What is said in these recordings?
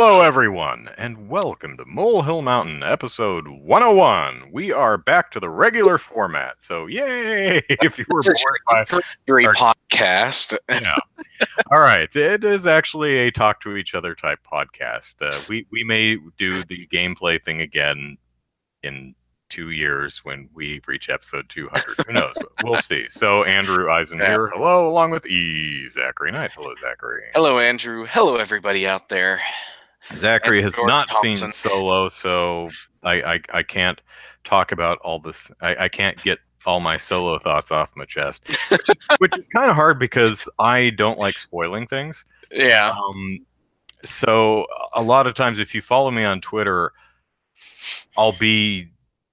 Hello, everyone, and welcome to Molehill Mountain, episode 101. We are back to the regular format, so yay! If you were This is bored your by introductory podcast. yeah, all right, it is actually a talk to each other type podcast. We may do the gameplay thing again in 2 years when we reach episode 200. Who knows? We'll see. So Andrew Eisen Yeah. here, hello, along with Zachary Knight. Hello, Zachary. Hello, Andrew. Hello, everybody out there. Zachary has George not Thompson. seen Solo, so I can't talk about all this. I can't get all my Solo thoughts off my chest, which is kind of hard because I don't like spoiling things. Yeah. So a lot of times, if you follow me on Twitter, I'll be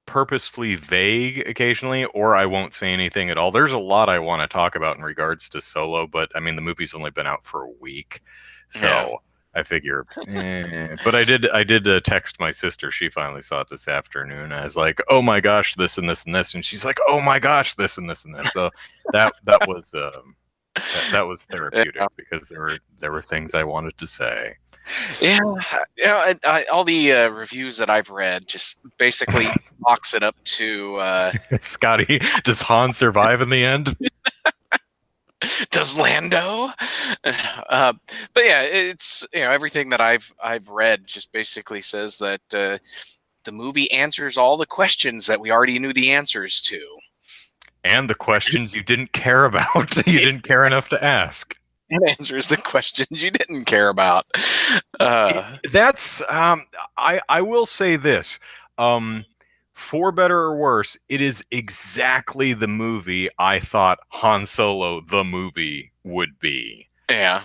purposefully vague occasionally, or I won't say anything at all. There's a lot I want to talk about in regards to Solo, but I mean, the movie's only been out for a week, so. Yeah. I figure, but I did text my sister. She finally saw it this afternoon. I was like, "Oh my gosh, this and this and this," and she's like, "Oh my gosh, this and this and this." So that was therapeutic because there were things I wanted to say. Yeah. All the reviews that I've read just basically box it up to Scotty, does Han survive in the end? does Lando? But yeah, it's everything that I've read just basically says that the movie answers all the questions that we already knew the answers to, and the questions you didn't care about. You didn't care enough to ask. It answers the questions you didn't care about. That's I will say this. For better or worse, it is exactly the movie I thought Han Solo the movie would be. Yeah.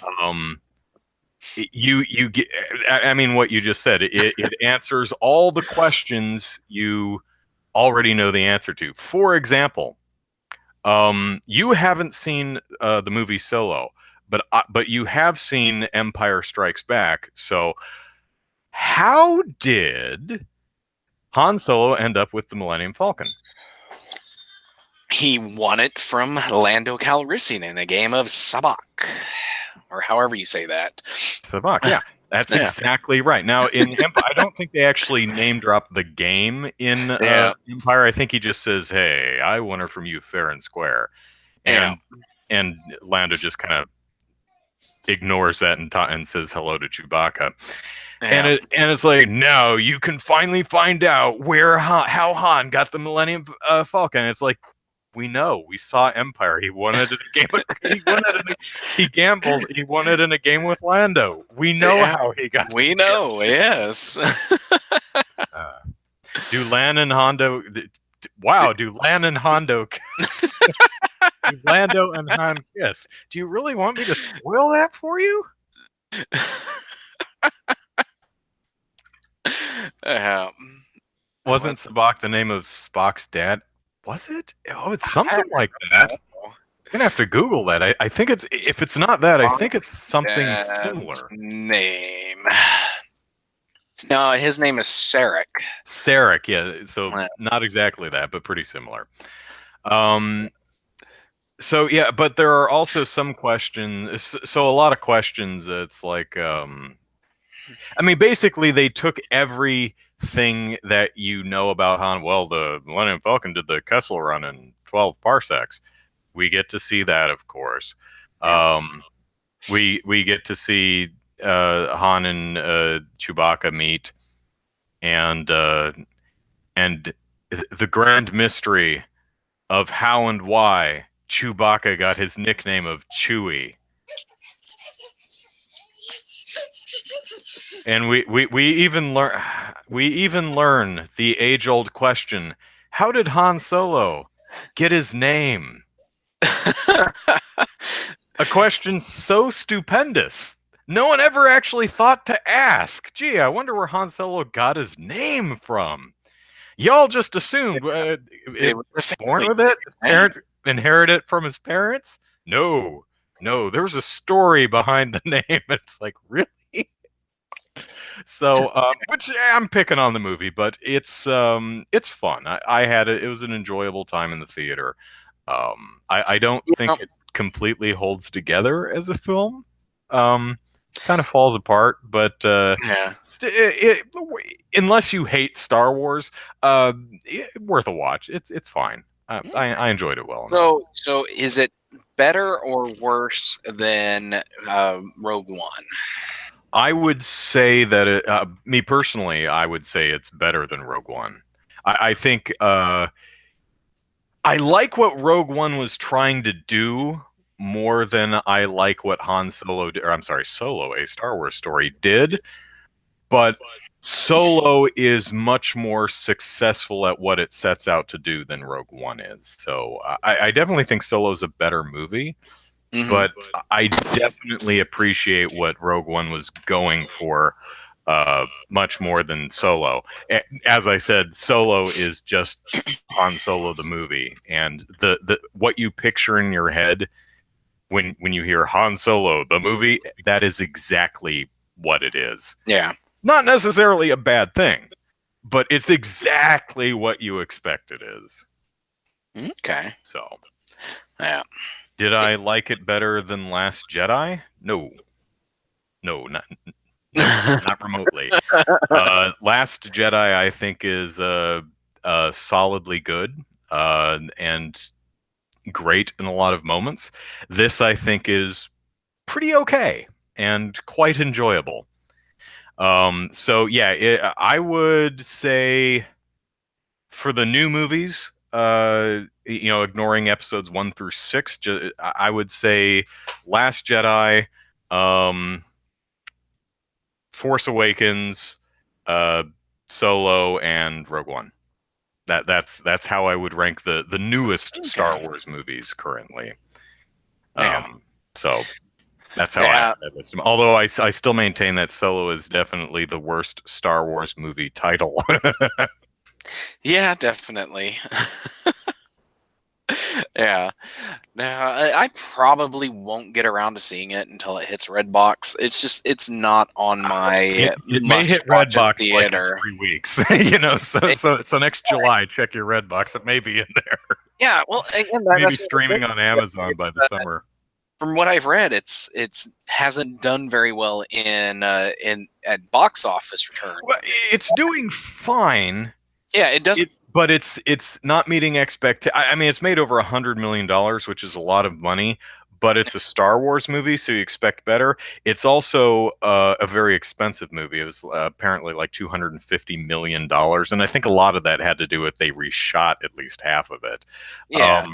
You get. I mean, what you just said. It answers all the questions you already know the answer to. For example, you haven't seen the movie Solo, but you have seen Empire Strikes Back. So, how did Han Solo end up with the Millennium Falcon? He won it from Lando Calrissian in a game of Sabacc, or however you say that. Sabacc, yeah. That's exactly right. Now, in Empire, I don't think they actually name drop the game in Empire. I think he just says, "Hey, I won her from you fair and square," and Lando just kind of ignores that and says hello to Chewbacca. Yeah. And it's like, no, you can finally find out how Han got the Millennium Falcon. And it's like, we know, we saw Empire. He won it in a game. He gambled. He won it in a game with Lando. We know how he got. We know, yes. Do Lan and Hondo? Wow, do Lan and Hondo? Do Lando and Han kiss? Do you really want me to spoil that for you? Wasn't Sabacc the name of Spock's dad? Was it? Oh, it's something like that. I'm gonna have to Google that. I think it's, if it's not that, I think it's something similar. Name. No, his name is Sarek. Sarek, yeah. So not exactly that, but pretty similar. So yeah, but there are also some questions. So a lot of questions. It's like, I mean, basically they took everything that you know about Han. Well, the Millennium Falcon did the Kessel Run in 12 parsecs. We get to see that, of course. We get to see Han and Chewbacca meet, and the grand mystery of how and why Chewbacca got his nickname of Chewie. And we even learn the age-old question: how did Han Solo get his name? A question so stupendous, no one ever actually thought to ask. Gee, I wonder where Han Solo got his name from. Y'all just assumed it was born with it. His parents inherited it from his parents. No, there was a story behind the name. It's like, really? So, which I'm picking on the movie, but it's fun. I had it. It was an enjoyable time in the theater. I don't think it completely holds together as a film. kind of falls apart, but Yeah. unless you hate Star Wars, worth a watch. It's fine. I enjoyed it well enough. So is it better or worse than Rogue One? I would say that me personally, I would say it's better than Rogue One. I think I like what Rogue One was trying to do more than I like what Han Solo, or I'm sorry, Solo, a Star Wars story, did. But Solo is much more successful at what it sets out to do than Rogue One is. So I definitely think Solo's a better movie, Mm-hmm. but I definitely appreciate what Rogue One was going for much more than Solo. As I said, Solo is just Han Solo the movie, and the what you picture in your head when you hear Han Solo the movie, that is exactly what it is. Yeah. Not necessarily a bad thing, but it's exactly what you expect it is. Okay. So, Yeah. did I like it better than Last Jedi? No, no, not remotely. Last Jedi, I think, is solidly good and great in a lot of moments. This, I think, is pretty okay and quite enjoyable. So yeah, I would say for the new movies, ignoring episodes 1 through 6, I would say Last Jedi, um, Force Awakens, uh, Solo, and Rogue One. That's how I would rank the newest Star Okay. Wars movies currently. Yeah. So that's how Yeah. I list them. Although I still maintain that Solo is definitely the worst Star Wars movie title. Yeah, definitely. Yeah. Now, I probably won't get around to seeing it until it hits Redbox. It's not on my It may must hit watch in Redbox like in theater. 3 weeks, So It- so next July, check your Redbox. It may be in there. yeah, well, again, Maybe that's the other streaming thing. on Amazon by the summer. From what I've read, it's hasn't done very well in at box office return. Well, it's doing fine. Yeah, it doesn't. But it's not meeting I mean, it's made over $100 million, which is a lot of money. But it's a Star Wars movie, so you expect better. It's also a very expensive movie. It was apparently like $250 million, and I think a lot of that had to do with they reshot at least half of it. Yeah.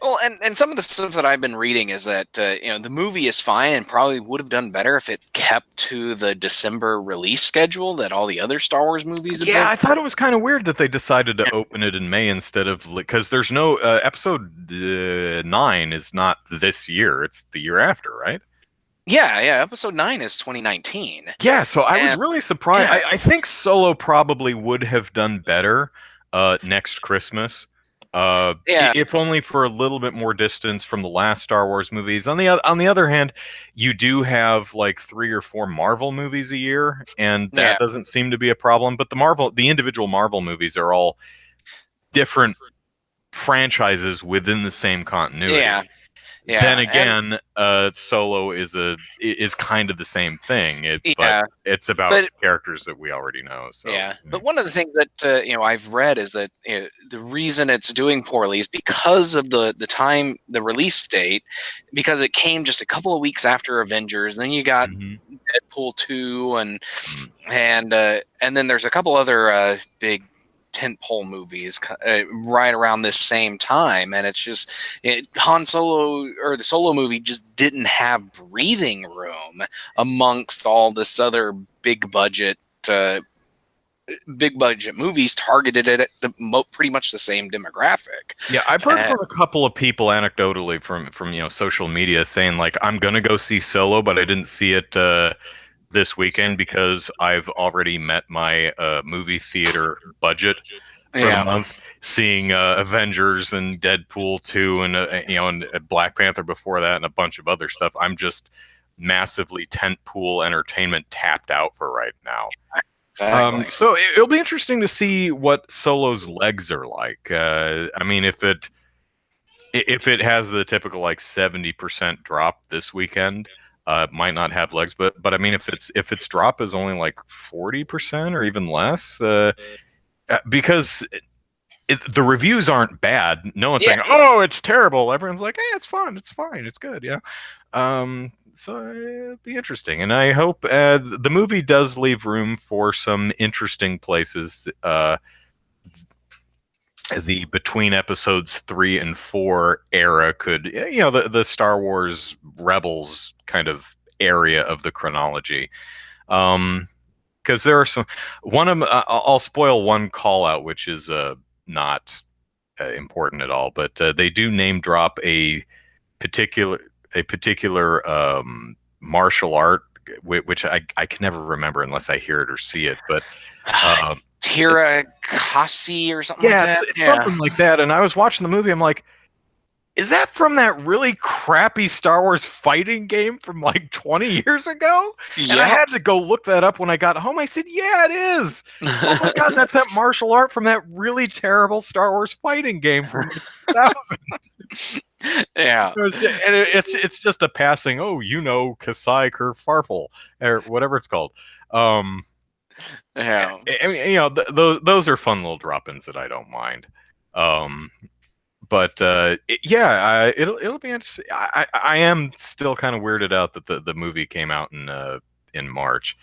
Well, and some of the stuff that I've been reading is that the movie is fine and probably would have done better if it kept to the December release schedule that all the other Star Wars movies have Yeah, been. I thought it was kind of weird that they decided to open it in May instead of because there's no episode 9 is not this year; it's the year after, right? Yeah, yeah. Episode 9 is 2019. Yeah, so I was And really surprised. yeah, I think Solo probably would have done better next Christmas, yeah, if only for a little bit more distance from the last Star Wars movies. On the other hand, you do have like 3 or 4 Marvel movies a year, and yeah, that doesn't seem to be a problem. But the individual Marvel movies are all different franchises within the same continuity. yeah, Then yeah. And again, Solo is kind of the same thing. But yeah, it's about but characters that we already know. So yeah, but one of the things that I've read is that the reason it's doing poorly is because of the release date, because it came just a couple of weeks after Avengers. Then you got Mhm. Deadpool 2 Mm. and then there's a couple other big tentpole movies right around this same time, and it's just Han Solo or the Solo movie just didn't have breathing room amongst all this other big budget. Uh, Big budget movies targeted at pretty much the same demographic. Yeah, I've heard Uh, from a couple of people anecdotally from social media saying like I'm gonna go see Solo, but I didn't see it this weekend because I've already met my movie theater budget for the yeah, month, seeing Avengers and Deadpool 2 and and Black Panther before that and a bunch of other stuff. I'm just massively tentpole entertainment tapped out for right now. exactly. So it'll be interesting to see what Solo's legs are like. I mean, if it has the typical like 70% drop this weekend, might not have legs, but I mean, if its drop is only like 40% or even less, because the reviews aren't bad. No one's saying, "Oh, it's terrible." Everyone's like, "Hey, it's fun. It's fine. It's good." Yeah. So it'd be interesting, and I hope the movie does leave room for some interesting places. The between episodes 3 and 4 era could, the Star Wars Rebels kind of area of the chronology. Because there are some one of I'll spoil one call out, which is not important at all, but they do name drop particular a particular martial art, which I can never remember unless I hear it or see it, but Tira Kasi or something like that. It's something like that. And I was watching the movie, I'm like, is that from that really crappy Star Wars fighting game from like 20 years ago? Yeah. And I had to go look that up when I got home. I said, yeah, it is. Oh my God, that's that martial art from that really terrible Star Wars fighting game from 2000. Yeah. And it's just a passing, Kasai Kerfarfel or whatever it's called. Yeah. I mean, those are fun little drop-ins that I don't mind. But it'll be interesting. I am still kind of weirded out that the movie came out in March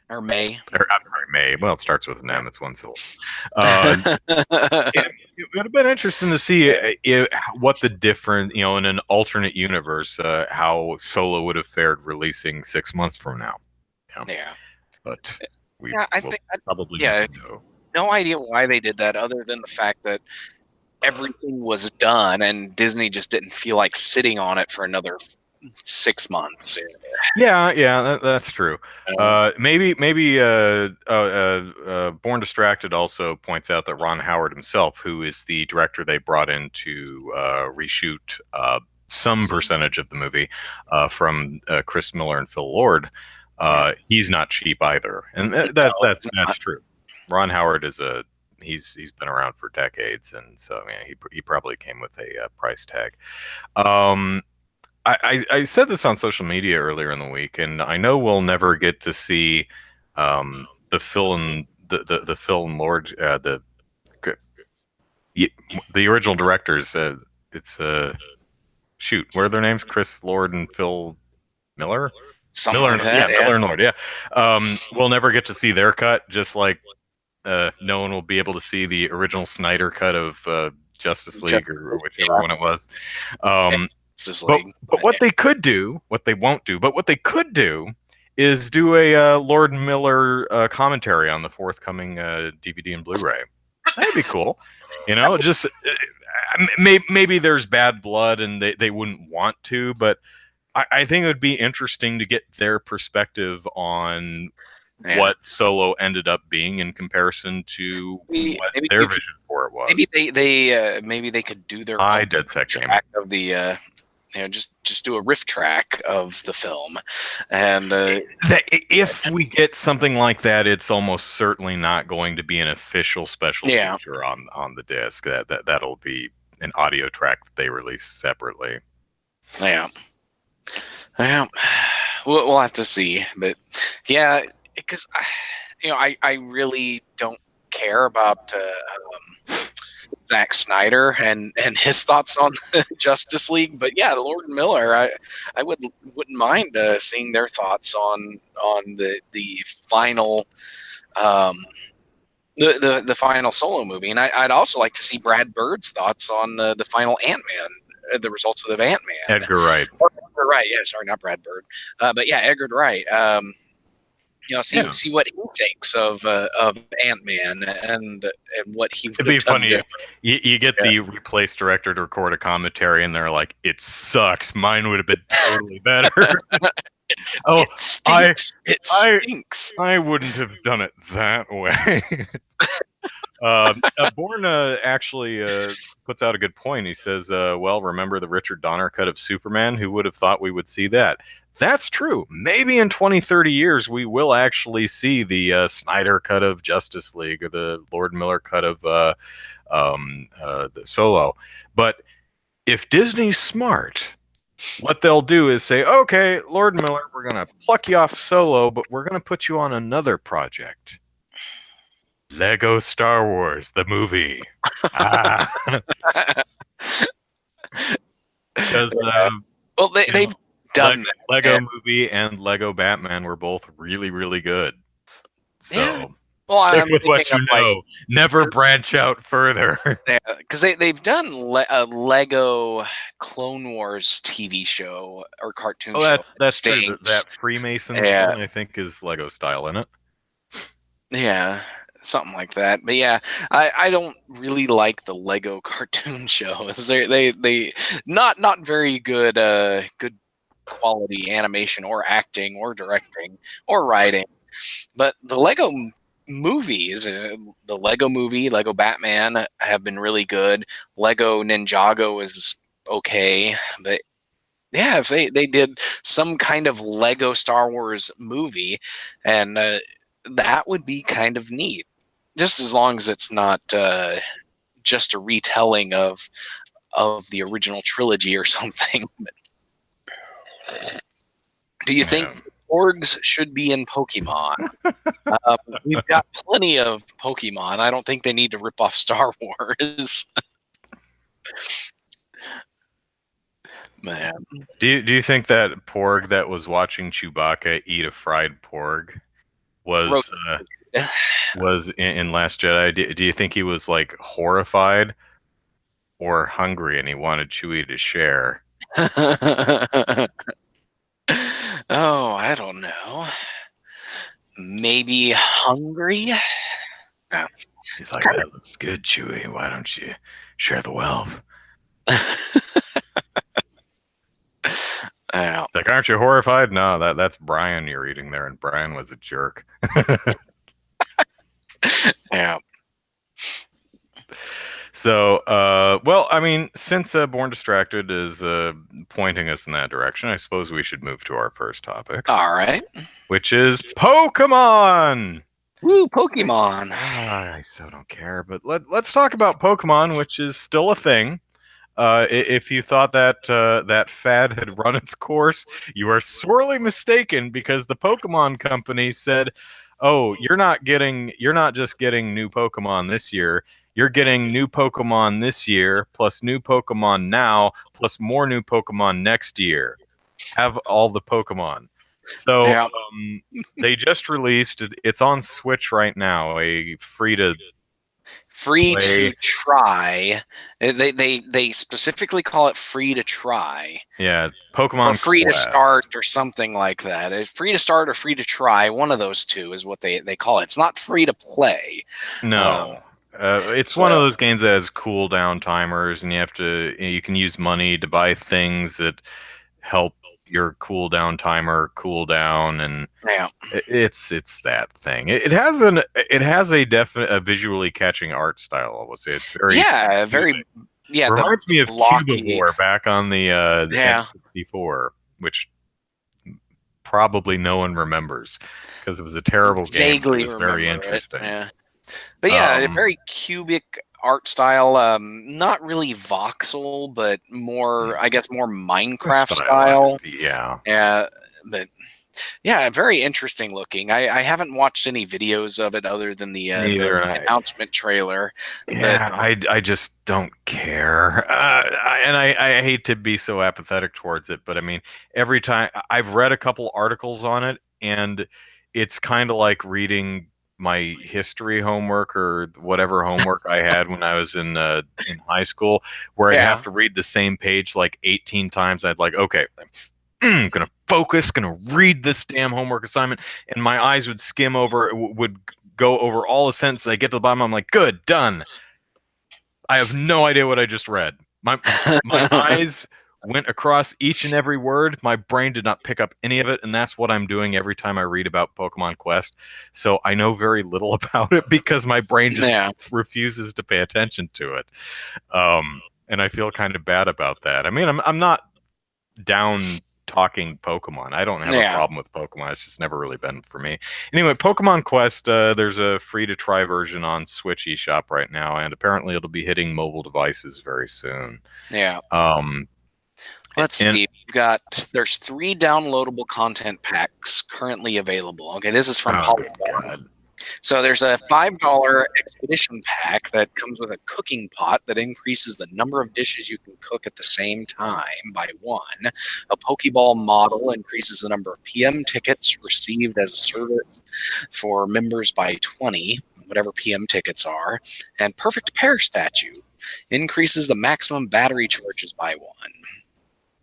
or May. I'm sorry, May. Well, it starts with an M. It's one syllable. It would have been interesting to see what the different, in an alternate universe, how Solo would have fared releasing 6 months from now. Yeah. But I think probably no idea why they did that, other than the fact that everything was done and Disney just didn't feel like sitting on it for another 6 months. Yeah, that's true. Maybe Born Distracted also points out that Ron Howard himself, who is the director they brought in to reshoot some percentage of the movie from Chris Miller and Phil Lord, he's not cheap either, and that's true. Ron Howard is he's been around for decades, and so he probably came with a price tag. I said this on social media earlier in the week, and I know we'll never get to see the Phil and the Phil and Lord the original directors. It's shoot, what are their names? Chris Lord and Phil Miller. Miller and Lord. Yeah, we'll never get to see their cut, just like no one will be able to see the original Snyder cut of Justice League or whichever one it was. But what they could do, what they won't do, but what they could do is do a Lord Miller commentary on the forthcoming DVD and Blu-ray. That'd be cool. Just maybe there's bad blood and they wouldn't want to, but I think it would be interesting to get their perspective on what Solo ended up being in comparison to what their vision for it was. Maybe they could do their dead set track of the just do a riff track of the film, and if we get something like that, it's almost certainly not going to be an official special feature on the disc. That'll be an audio track that they release separately. Yeah. We'll have to see, but yeah, because I really don't care about Zack Snyder and his thoughts on Justice League, but yeah, Lord Miller, I wouldn't mind seeing their thoughts on the final the final Solo movie, and I'd also like to see Brad Bird's thoughts on the final Ant-Man, the results of Ant-Man. Edgar Wright. Edgar Wright, yeah, sorry, not Brad Bird, but yeah, Edgar Wright. See what he thinks of Ant-Man and what he would have done. It'd be funny if you get the replaced director to record a commentary, and they're like, "It sucks. Mine would have been totally better." It stinks. I wouldn't have done it that way. Bourne actually puts out a good point. He says, well, remember the Richard Donner cut of Superman? Who would have thought we would see that? That's true. Maybe in 20, 30 years, we will actually see the Snyder cut of Justice League or the Lord Miller cut of the Solo. But if Disney's smart, what they'll do is say, okay, Lord Miller, we're going to pluck you off Solo, but we're going to put you on another project. Lego Star Wars, the movie. Because Well, they've done that. Lego movie and Lego Batman were both really, really good. Yeah. So Well, stick I'm with thinking what of you know. Never branch out further. because they've done a Lego Clone Wars TV show or cartoon Oh, show. It that's true. stinks. That Freemasons Yeah, one, I think, is Lego style in it. yeah, something like that. But yeah, I don't really like the Lego cartoon shows. They not very good good quality animation or acting or directing or writing. But the Lego movies, the Lego movie, Lego Batman have been really good. Lego Ninjago is okay, but yeah, if they did some kind of Lego Star Wars movie, and that would be kind of neat. Just as long as it's not just a retelling of the original trilogy or something. Do you think Yeah. orgs should be in Pokemon? We've got plenty of Pokemon. I don't think they need to rip off Star Wars. Man. Do you think that Porg that was watching Chewbacca eat a fried porg Ro- was in Last Jedi? Do you think he was like horrified or hungry and he wanted Chewie to share? Oh, I don't know. Maybe hungry? No. He's like, that looks good, Chewie. Why don't you share the wealth? I Like, aren't you horrified? No, that's Brian you're eating there, and Brian was a jerk. yeah. So, well, I mean, since Born Distracted is pointing us in that direction, I suppose we should move to our first topic, All right. which is Pokemon. Woo, Pokemon. I so don't care, but let's talk about Pokemon, which is still a thing. If you thought that that fad had run its course, you are sorely mistaken because the Pokemon Company said, "Oh, you're not just getting new Pokemon this year. You're getting new Pokemon this year, plus new Pokemon now, plus more new Pokemon next year. Have all the Pokemon." So Yeah. they just released. It's on Switch right now. A free to Free play. to try. They specifically call it free to try. Yeah, Or Pokemon free to Quest. start or something like that. It's free to start or free to try. One of those two is what they call it. It's not free to play. No. It's one of So those games that has cooldown timers, and you can use money to buy things that help your cooldown timer cool down, and yeah, it's that thing. It has a visually catching art style. I will say it's very yeah, very cubic. yeah. The Reminds me of blocky, Cubivore back on the yeah, N64, which probably no one remembers because it was a terrible game, but it vaguely was very remember it. interesting. Yeah, but yeah, a Um, very cubic art style. Not really voxel, but more, I guess, more Minecraft style. stylized, yeah. Yeah, but yeah, very interesting looking. I haven't watched any videos of it other than the Neither, and announcement trailer. But yeah, I just don't care, I hate to be so apathetic towards it, but I mean, every time I've read a couple articles on it, and it's kind of like reading my history homework or whatever homework I had when I was in high school, where I'd have yeah, to read the same page like 18 times. I'd like, okay, I'm gonna focus, gonna read this damn homework assignment, and my eyes would skim over, would go over all the sentences. I get to the bottom, I'm like, good, done. I have no idea what I just read. My eyes went across each and every word. My brain did not pick up any of it, and that's what I'm doing every time I read about Pokemon Quest. So I know very little about it because my brain just yeah, refuses to pay attention to it. And I feel kind of bad about that. I mean, I'm not down talking Pokemon. I don't have a yeah. problem with Pokemon. It's just never really been for me. Anyway, Pokemon Quest, there's a free to try version on Switch eShop right now, and apparently it'll be hitting mobile devices very soon. Yeah. Um, Let's see. There's 3 downloadable content packs currently available. Okay, this is from Polygon. So there's a $5 expedition pack that comes with a cooking pot that increases the number of dishes you can cook at the same time by 1. A Pokeball model increases the number of PM tickets received as a service for members by 20, whatever PM tickets are. And Perfect Pair statue increases the maximum battery charges by 1.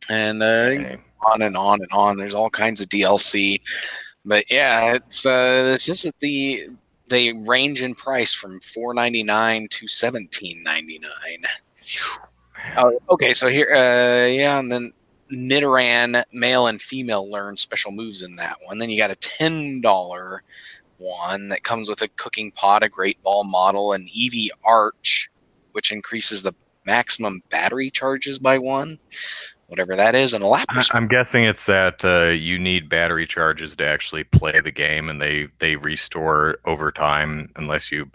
And on and on and on. There's all kinds of DLC. But yeah, it's just that they range in price from $4.99 to $17.99. Oh, okay, so here, and then Nidoran male and female learn special moves in that one. Then you got a $10 one that comes with a cooking pot, a Great Ball model, an Eevee Arch, which increases the maximum battery charges by 1. Whatever that is, and a Lapras. I'm guessing it's that you need battery charges to actually play the game, and they restore over time unless you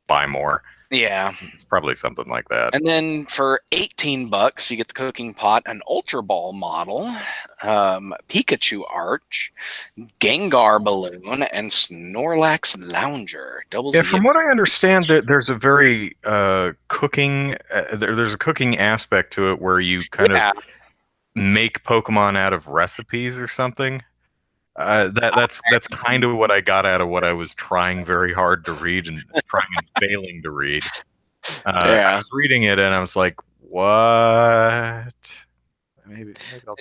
buy more. Yeah, it's probably something like that. And then for $18, you get the cooking pot, an Ultra Ball model, Pikachu Arch, Gengar Balloon, and Snorlax Lounger. From what I understand, there's a very cooking. There's a cooking aspect to it where you kind of make Pokemon out of recipes or something. That's kind of what I got out of what I was trying very hard to read and trying and failing to read. I was reading it and I was like, what? Maybe I'll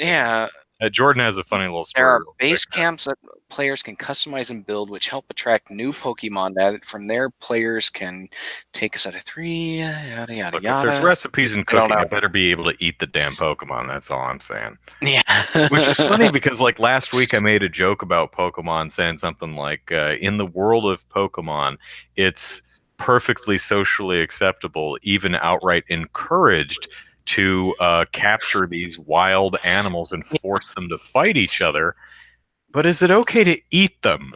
Jordan has a funny little story. There are base camps that players can customize and build, which help attract new Pokemon. That from there, players can take us out of 3, yada, yada, yada. If there's recipes in cooking, I better be able to eat the damn Pokemon. That's all I'm saying. Yeah. Which is funny because, like, last week I made a joke about Pokemon saying something like, in the world of Pokemon, it's perfectly socially acceptable, even outright encouraged to capture these wild animals and force them to fight each other. But is it okay to eat them?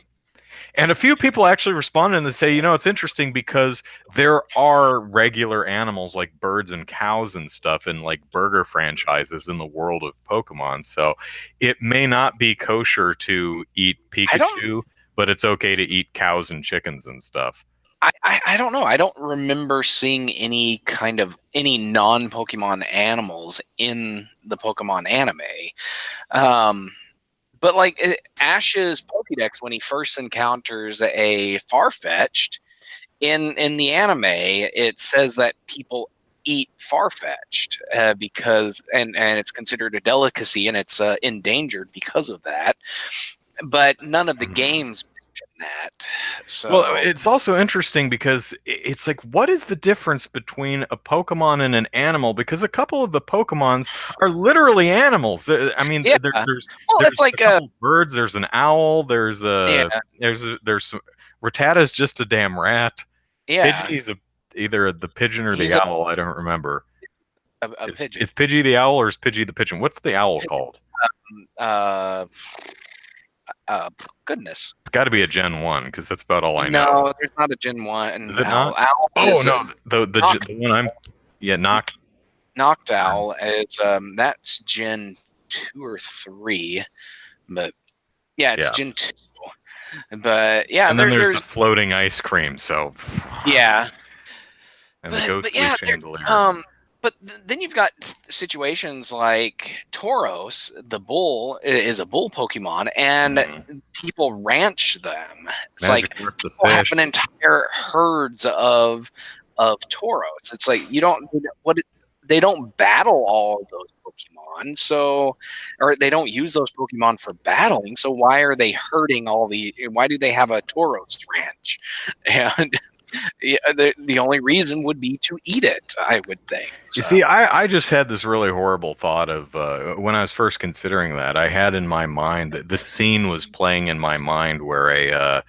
And a few people actually responded and they say, it's interesting because there are regular animals like birds and cows and stuff in like burger franchises in the world of Pokemon. So it may not be kosher to eat Pikachu, but it's okay to eat cows and chickens and stuff. I don't know. I don't remember seeing any non-Pokemon animals in the Pokemon anime. But like Ash's Pokédex, when he first encounters a Farfetch'd in the anime, it says that people eat Farfetch'd because and it's considered a delicacy and it's endangered because of that. But none of the games that. So well, it's also interesting because it's like, what is the difference between a Pokemon and an animal? Because a couple of the Pokemons are literally animals. I mean, there's like a couple birds. There's an owl. There's Rattata's just a damn rat. Yeah, Pidgey's either the pigeon or the owl. I don't remember. A pigeon. Is Pidgey the owl or is Pidgey the pigeon? What's the owl called? Goodness. It's got to be a Gen 1 because that's about all I know. No, there's not a Gen 1. Is it not? Owl no, the one I'm Noctowl is that's Gen 2 or 3, but it's Gen 2. But and then there's the floating ice cream. So and the ghostly chandelier. But then you've got situations like Tauros, the bull, is a bull Pokemon, and people ranch them. It's like people have an entire herds of Tauros. It's like they don't battle all of those Pokemon, or they don't use those Pokemon for battling. So why are they herding why do they have a Tauros ranch? And the only reason would be to eat it, I would think. So. You see, I just had this really horrible thought of when I was first considering that. I had in my mind that this scene was playing in my mind where a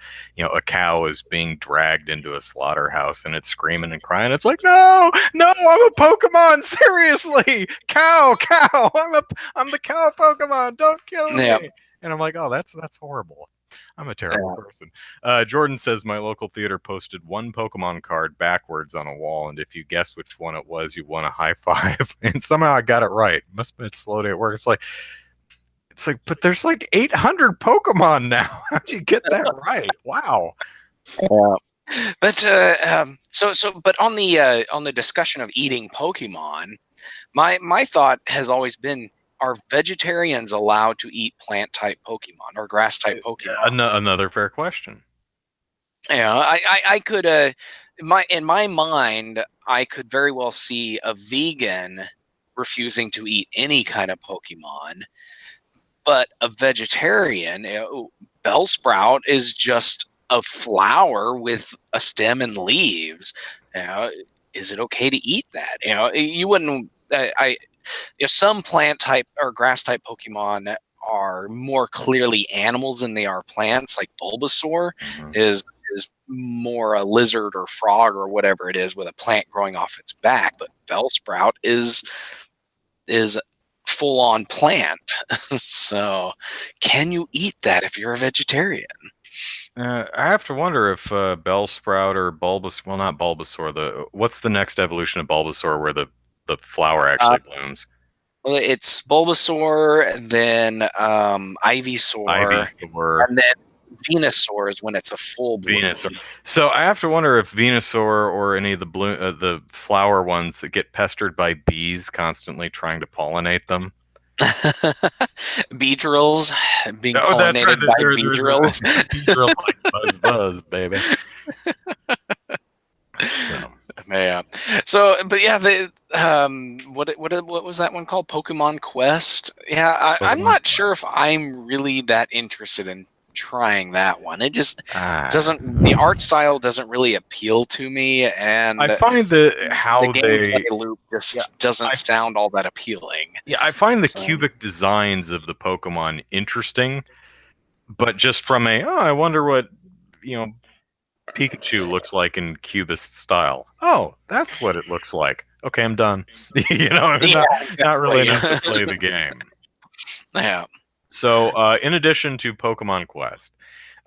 cow is being dragged into a slaughterhouse and it's screaming and crying. It's like, no, I'm a Pokemon. Seriously, cow, I'm the cow Pokemon. Don't kill me. And I'm like, oh, that's horrible. I'm a terrible person. Jordan says my local theater posted one Pokemon card backwards on a wall, and if you guess which one it was, you won a high five. And somehow I got it right. Must have been a slow day at work. It's like, but there's like 800 Pokemon now. How'd you get that right? Wow. Yeah. But but on the discussion of eating Pokemon, my thought has always been: are vegetarians allowed to eat plant type Pokemon or grass type Pokemon? Another fair question. Yeah, I could in my mind, I could very well see a vegan refusing to eat any kind of Pokemon, but a vegetarian, Bellsprout is just a flower with a stem and leaves. You know, is it okay to eat that? You wouldn't. Some plant type or grass type Pokemon are more clearly animals than they are plants. Like Bulbasaur is more a lizard or frog or whatever it is with a plant growing off its back, but Bellsprout is full on plant. So, can you eat that if you're a vegetarian? I have to wonder if Bellsprout or Bulbasaur, well, not Bulbasaur, what's the next evolution of Bulbasaur where the flower actually blooms? Well, it's Bulbasaur, then Ivysaur, Ivysaur. and then Venusaur is when it's a full bloom. Venusaur. So I have to wonder if Venusaur or any of the flower ones that get pestered by bees constantly trying to pollinate them. Beedrills being Oh, that's right. pollinated by There's Beedrills. Beedrills like buzz buzz, baby. So. Yeah. So, but yeah, what was that one called? Pokemon Quest. Yeah, I'm not sure if I'm really that interested in trying that one. It just doesn't. The art style doesn't really appeal to me, and I find the gameplay loop just doesn't sound all that appealing. Yeah, I find the cubic designs of the Pokemon interesting, but just from I wonder what Pikachu looks like in cubist style. Oh, that's what it looks like. Okay, I'm done. Not really enough to play the game. Yeah. So, in addition to Pokemon Quest,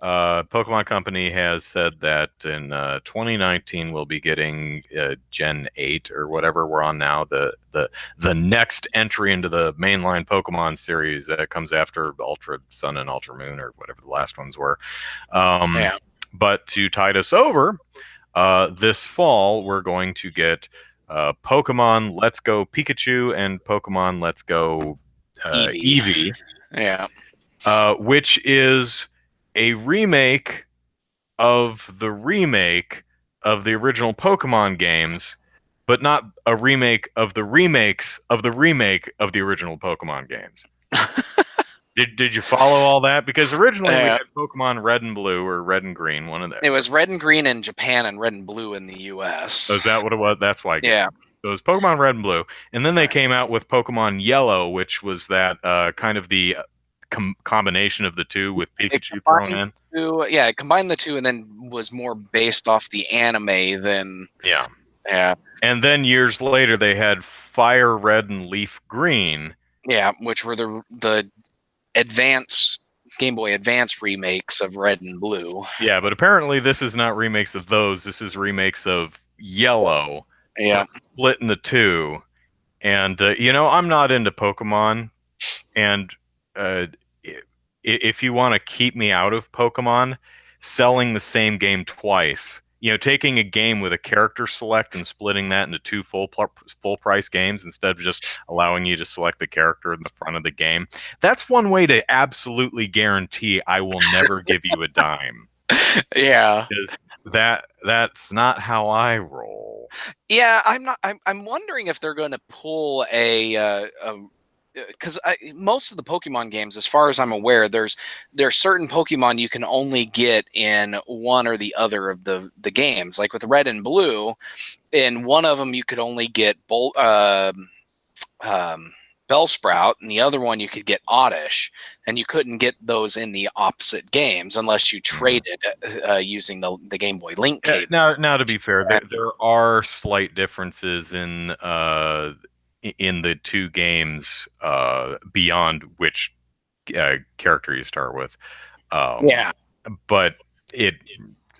Pokemon Company has said that in 2019 we'll be getting Gen 8 or whatever we're on now, the next entry into the mainline Pokemon series that comes after Ultra Sun and Ultra Moon or whatever the last ones were. But to tide us over, this fall we're going to get Pokemon Let's Go Pikachu and Pokemon Let's Go Eevee. Yeah. Which is a remake of the original Pokemon games, but not a remake of the remakes of the remake of the original Pokemon games. Did you follow all that? Because originally we had Pokemon Red and Blue or Red and Green, one of them. It was Red and Green in Japan and Red and Blue in the U.S. Oh, is that what it was? That's why. So it was Pokemon Red and Blue, and then they came out with Pokemon Yellow, which was that kind of the combination of the two with Pikachu thrown in. It combined the two and then was more based off the anime than yeah. And then years later they had Fire Red and Leaf Green. Yeah, which were the advanced Game Boy Advance remakes of Red and Blue. Yeah, but apparently this is not remakes of those. This is remakes of Yellow. Yeah, split in the two. And I'm not into Pokemon, and if you want to keep me out of Pokemon, selling the same game twice, taking a game with a character select and splitting that into two full price games instead of just allowing you to select the character in the front of the game. That's one way to absolutely guarantee I will never give you a dime. Yeah. Because that's not how I roll. Yeah, I'm wondering if they're going to pull because most of the Pokemon games, as far as I'm aware, there's certain Pokemon you can only get in one or the other of the games. Like with Red and Blue, in one of them you could only get Bellsprout, and the other one you could get Oddish, and you couldn't get those in the opposite games unless you traded using the Game Boy Link cable. Now, to be fair, there are slight differences in the two games beyond which character you start with. Yeah. But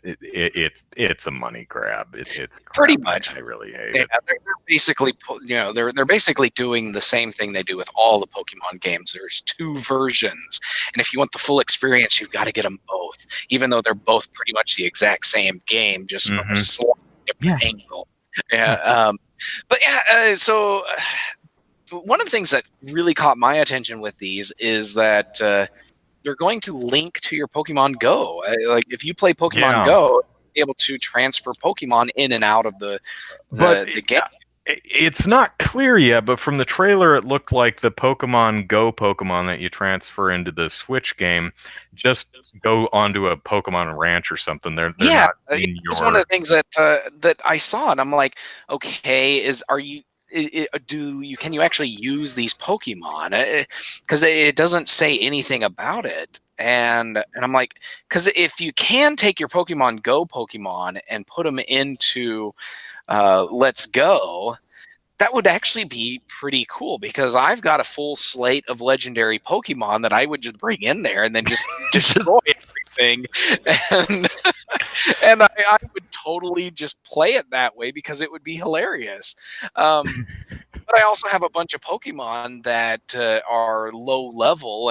it's a money grab. It's Pretty crap. much. I really hate Yeah, it. they're basically, they're basically doing the same thing they do with all the Pokemon games. There's two versions, and if you want the full experience, you've got to get them both, even though they're both pretty much the exact same game, just from a slightly different angle. Yeah, but yeah. One of the things that really caught my attention with these is that they're going to link to your Pokemon Go. Like if you play Pokemon Go, you'll be able to transfer Pokemon in and out of the game. It's not clear yet, but from the trailer, it looked like the Pokemon Go Pokemon that you transfer into the Switch game just go onto a Pokemon ranch or something. They're not in It was one of the things that that I saw, and I'm like, okay, can you actually use these Pokemon? Because it doesn't say anything about it, and I'm like, because if you can take your Pokemon Go Pokemon and put them into Let's Go, that would actually be pretty cool, because I've got a full slate of legendary Pokemon that I would just bring in there and then just destroy everything. And I would totally just play it that way because it would be hilarious. But I also have a bunch of Pokemon that are low level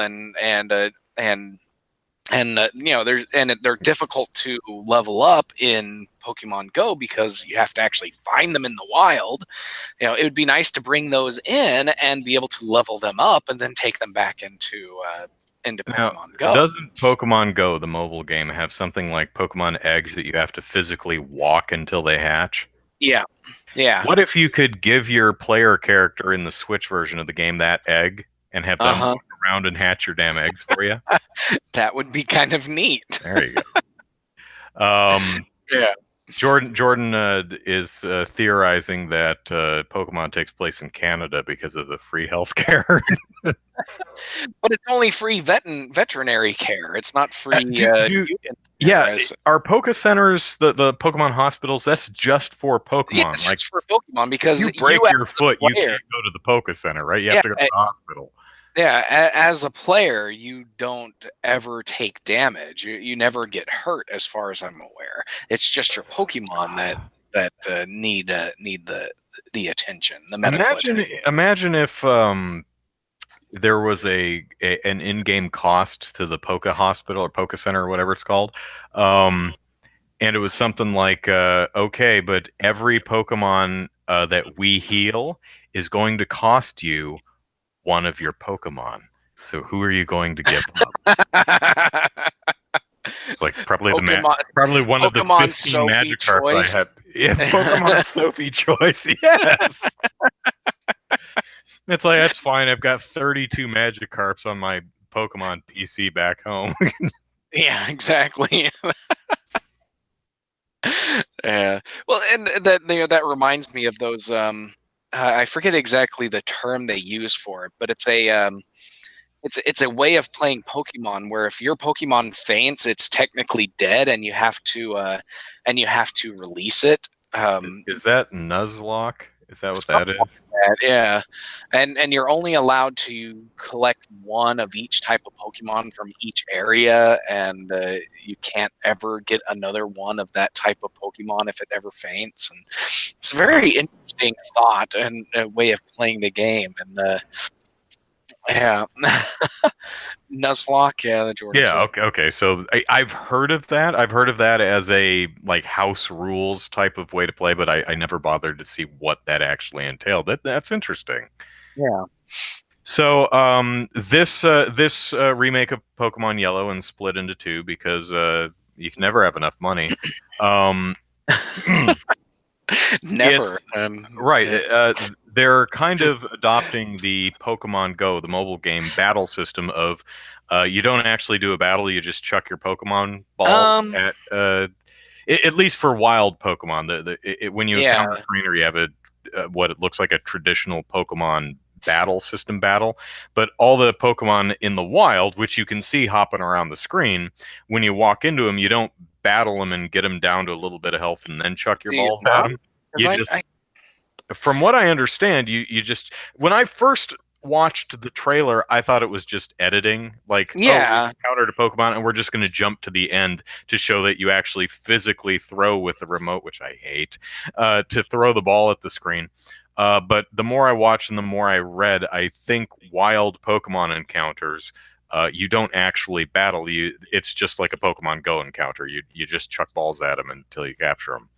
they're difficult to level up in Pokemon Go because you have to actually find them in the wild. It would be nice to bring those in and be able to level them up and then take them back into Pokemon Go. Doesn't Pokemon Go, the mobile game, have something like Pokemon eggs that you have to physically walk until they hatch? Yeah. Yeah. What if you could give your player character in the Switch version of the game that egg and have them walk around and hatch your damn eggs for you? That would be kind of neat. There you go. Yeah. Jordan is theorizing that Pokemon takes place in Canada because of the free healthcare. But it's only free veterinary care. It's not free. Are Poke Centers, the Pokemon hospitals, that's just for Pokemon? Yeah, it's just for Pokemon, because you break your foot, you can't go to the Poke Center, right? You have to go to the hospital. Yeah, as a player, you don't ever take damage. You never get hurt, as far as I'm aware. It's just your Pokemon that need the attention, the medical attention. Imagine if there was an in-game cost to the Poke Hospital or Poke Center or whatever it's called, and it was something like, okay, but every Pokemon that we heal is going to cost you one of your Pokemon. So who are you going to give up? It's like probably one Pokemon of the 15 Magikarps I have. Yeah, Pokemon Sophie Choice. Yes. It's like, that's fine. I've got 32 Magikarps on my Pokemon PC back home. Yeah, exactly. Yeah. Well, and that reminds me of those. I forget exactly the term they use for it, but it's a way of playing Pokemon where if your Pokemon faints, it's technically dead, and you have to release it. Is that Nuzlocke? Is that what that is? Yeah, and you're only allowed to collect one of each type of Pokemon from each area, and you can't ever get another one of that type of Pokemon if it ever faints. And it's a very interesting thought and a way of playing the game. And yeah, Nuzlocke. Yeah, the Jordan. Yeah. Okay. So I've heard of that. I've heard of that as a like house rules type of way to play, but I never bothered to see what that actually entailed. That's interesting. Yeah. So this remake of Pokemon Yellow and split into two because you can never have enough money. Never. Right. They're kind of adopting the Pokemon Go, the mobile game battle system of you don't actually do a battle, you just chuck your Pokemon ball at least for wild Pokemon. When you encounter a trainer, you have what it looks like a traditional Pokemon battle system battle, but all the Pokemon in the wild, which you can see hopping around the screen, when you walk into them, you don't battle them and get them down to a little bit of health and then chuck your balls at them. From what I understand, you just, when I first watched the trailer, I thought it was just editing. Like, oh, we've Yeah, encountered a Pokemon, and we're just going to jump to the end to show that you actually physically throw with the remote, which I hate, to throw the ball at the screen. But the more I watched and the more I read, I think wild Pokemon encounters, you don't actually battle. It's just like a Pokemon Go encounter. You just chuck balls at them until you capture them.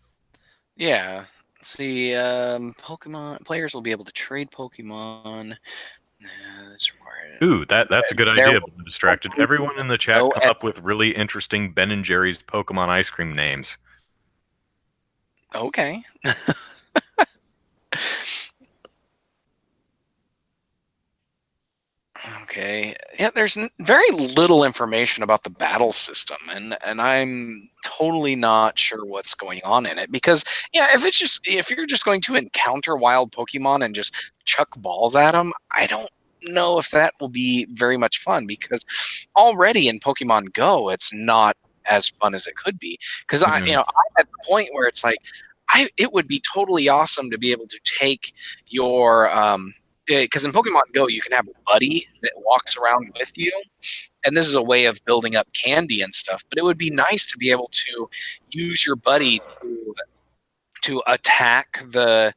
yeah. Let's see, Pokemon players will be able to trade Pokemon. That's required. Ooh, that's a good There idea, but I'm will distracted. be Everyone in the chat no come up with really interesting Ben and Jerry's Pokemon ice cream names. okay. Okay. Yeah, there's very little information about the battle system, and I'm totally not sure what's going on in it because yeah, if you're just going to encounter wild Pokemon and just chuck balls at them, I don't know if that will be very much fun because already in Pokemon Go, it's not as fun as it could be because Mhm. I'm at the point where it's like it would be totally awesome to be able to take your because in Pokemon Go you can have a buddy that walks around with you, and this is a way of building up candy and stuff. But it would be nice to be able to use your buddy to attack the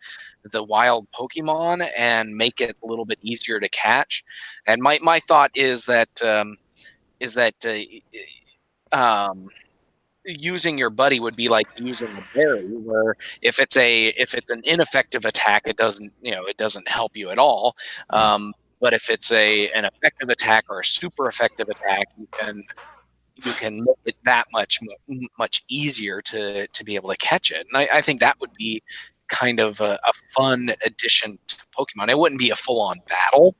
wild Pokemon and make it a little bit easier to catch. And my thought is that um, using your buddy would be like using a berry where if it's an ineffective attack it doesn't help you at all, but if it's an effective attack or a super effective attack you can make it that much easier to be able to catch it, and I think that would be kind of a fun addition to Pokemon. It wouldn't be a full-on battle,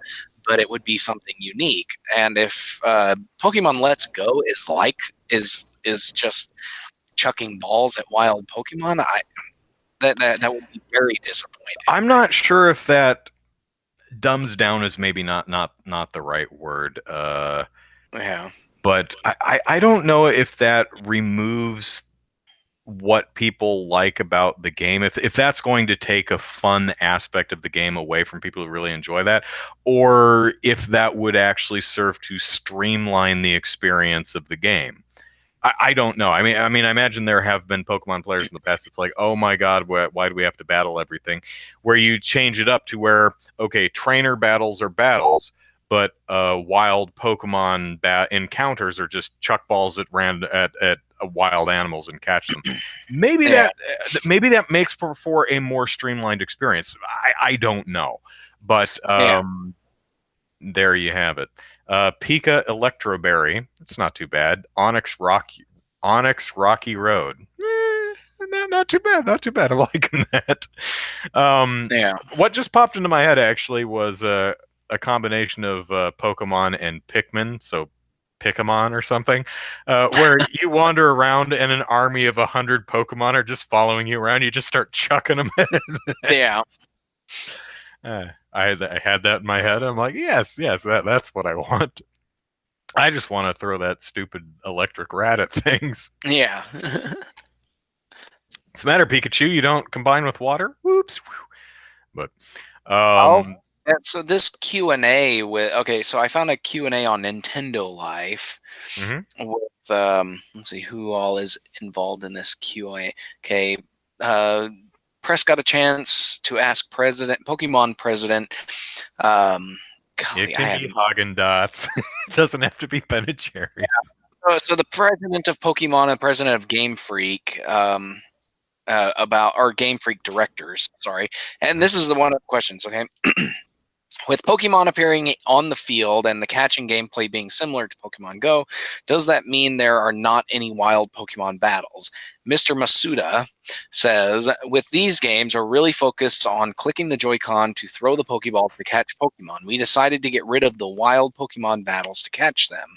but it would be something unique. And if Pokemon Let's Go is just chucking balls at wild Pokemon, that would be very disappointing. I'm not sure if that dumbs down is maybe not the right word. Yeah, But I don't know if that removes what people like about the game. If that's going to take a fun aspect of the game away from people who really enjoy that, or if that would actually serve to streamline the experience of the game. I don't know. I imagine there have been Pokemon players in the past. It's like, oh my God, why do we have to battle everything? Where you change it up to where, okay, trainer battles are battles, but wild Pokemon encounters are just chuck balls at wild animals and catch them. Maybe yeah, that makes for a more streamlined experience. I don't know, but yeah, there you have it. Pika Electroberry. It's not too bad. Onyx Rocky Road. Not too bad. Not too bad. I'm liking that. yeah, What just popped into my head actually was a combination of Pokemon and Pikmin. So Pokemon or something, where you wander around and an army of 100 Pokemon are just following you around. You just start chucking them. yeah, I had that in my head. I'm like, yes, that's what I want. I just want to throw that stupid electric rat at things. yeah. What's the matter, Pikachu? You don't combine with water? Whoops. But Oh, and so this Q&A with okay, so I found a Q&A on Nintendo Life mhm. with let's see who all is involved in this Q&A. Okay, press got a chance to ask Pokemon President. It Golly, I can have be Haagen Dazs. It doesn't have to be Ben and Jerry. so the president of Pokemon and president of Game Freak. About our Game Freak directors, sorry, and this is the one of the questions. Okay, with Pokemon appearing on the field and the catching gameplay being similar to Pokemon Go, does that mean there are not any wild Pokemon battles? Mr. Masuda says, with these games, we're really focused on clicking the Joy-Con to throw the Pokeball to catch Pokemon. We decided to get rid of the wild Pokemon battles to catch them,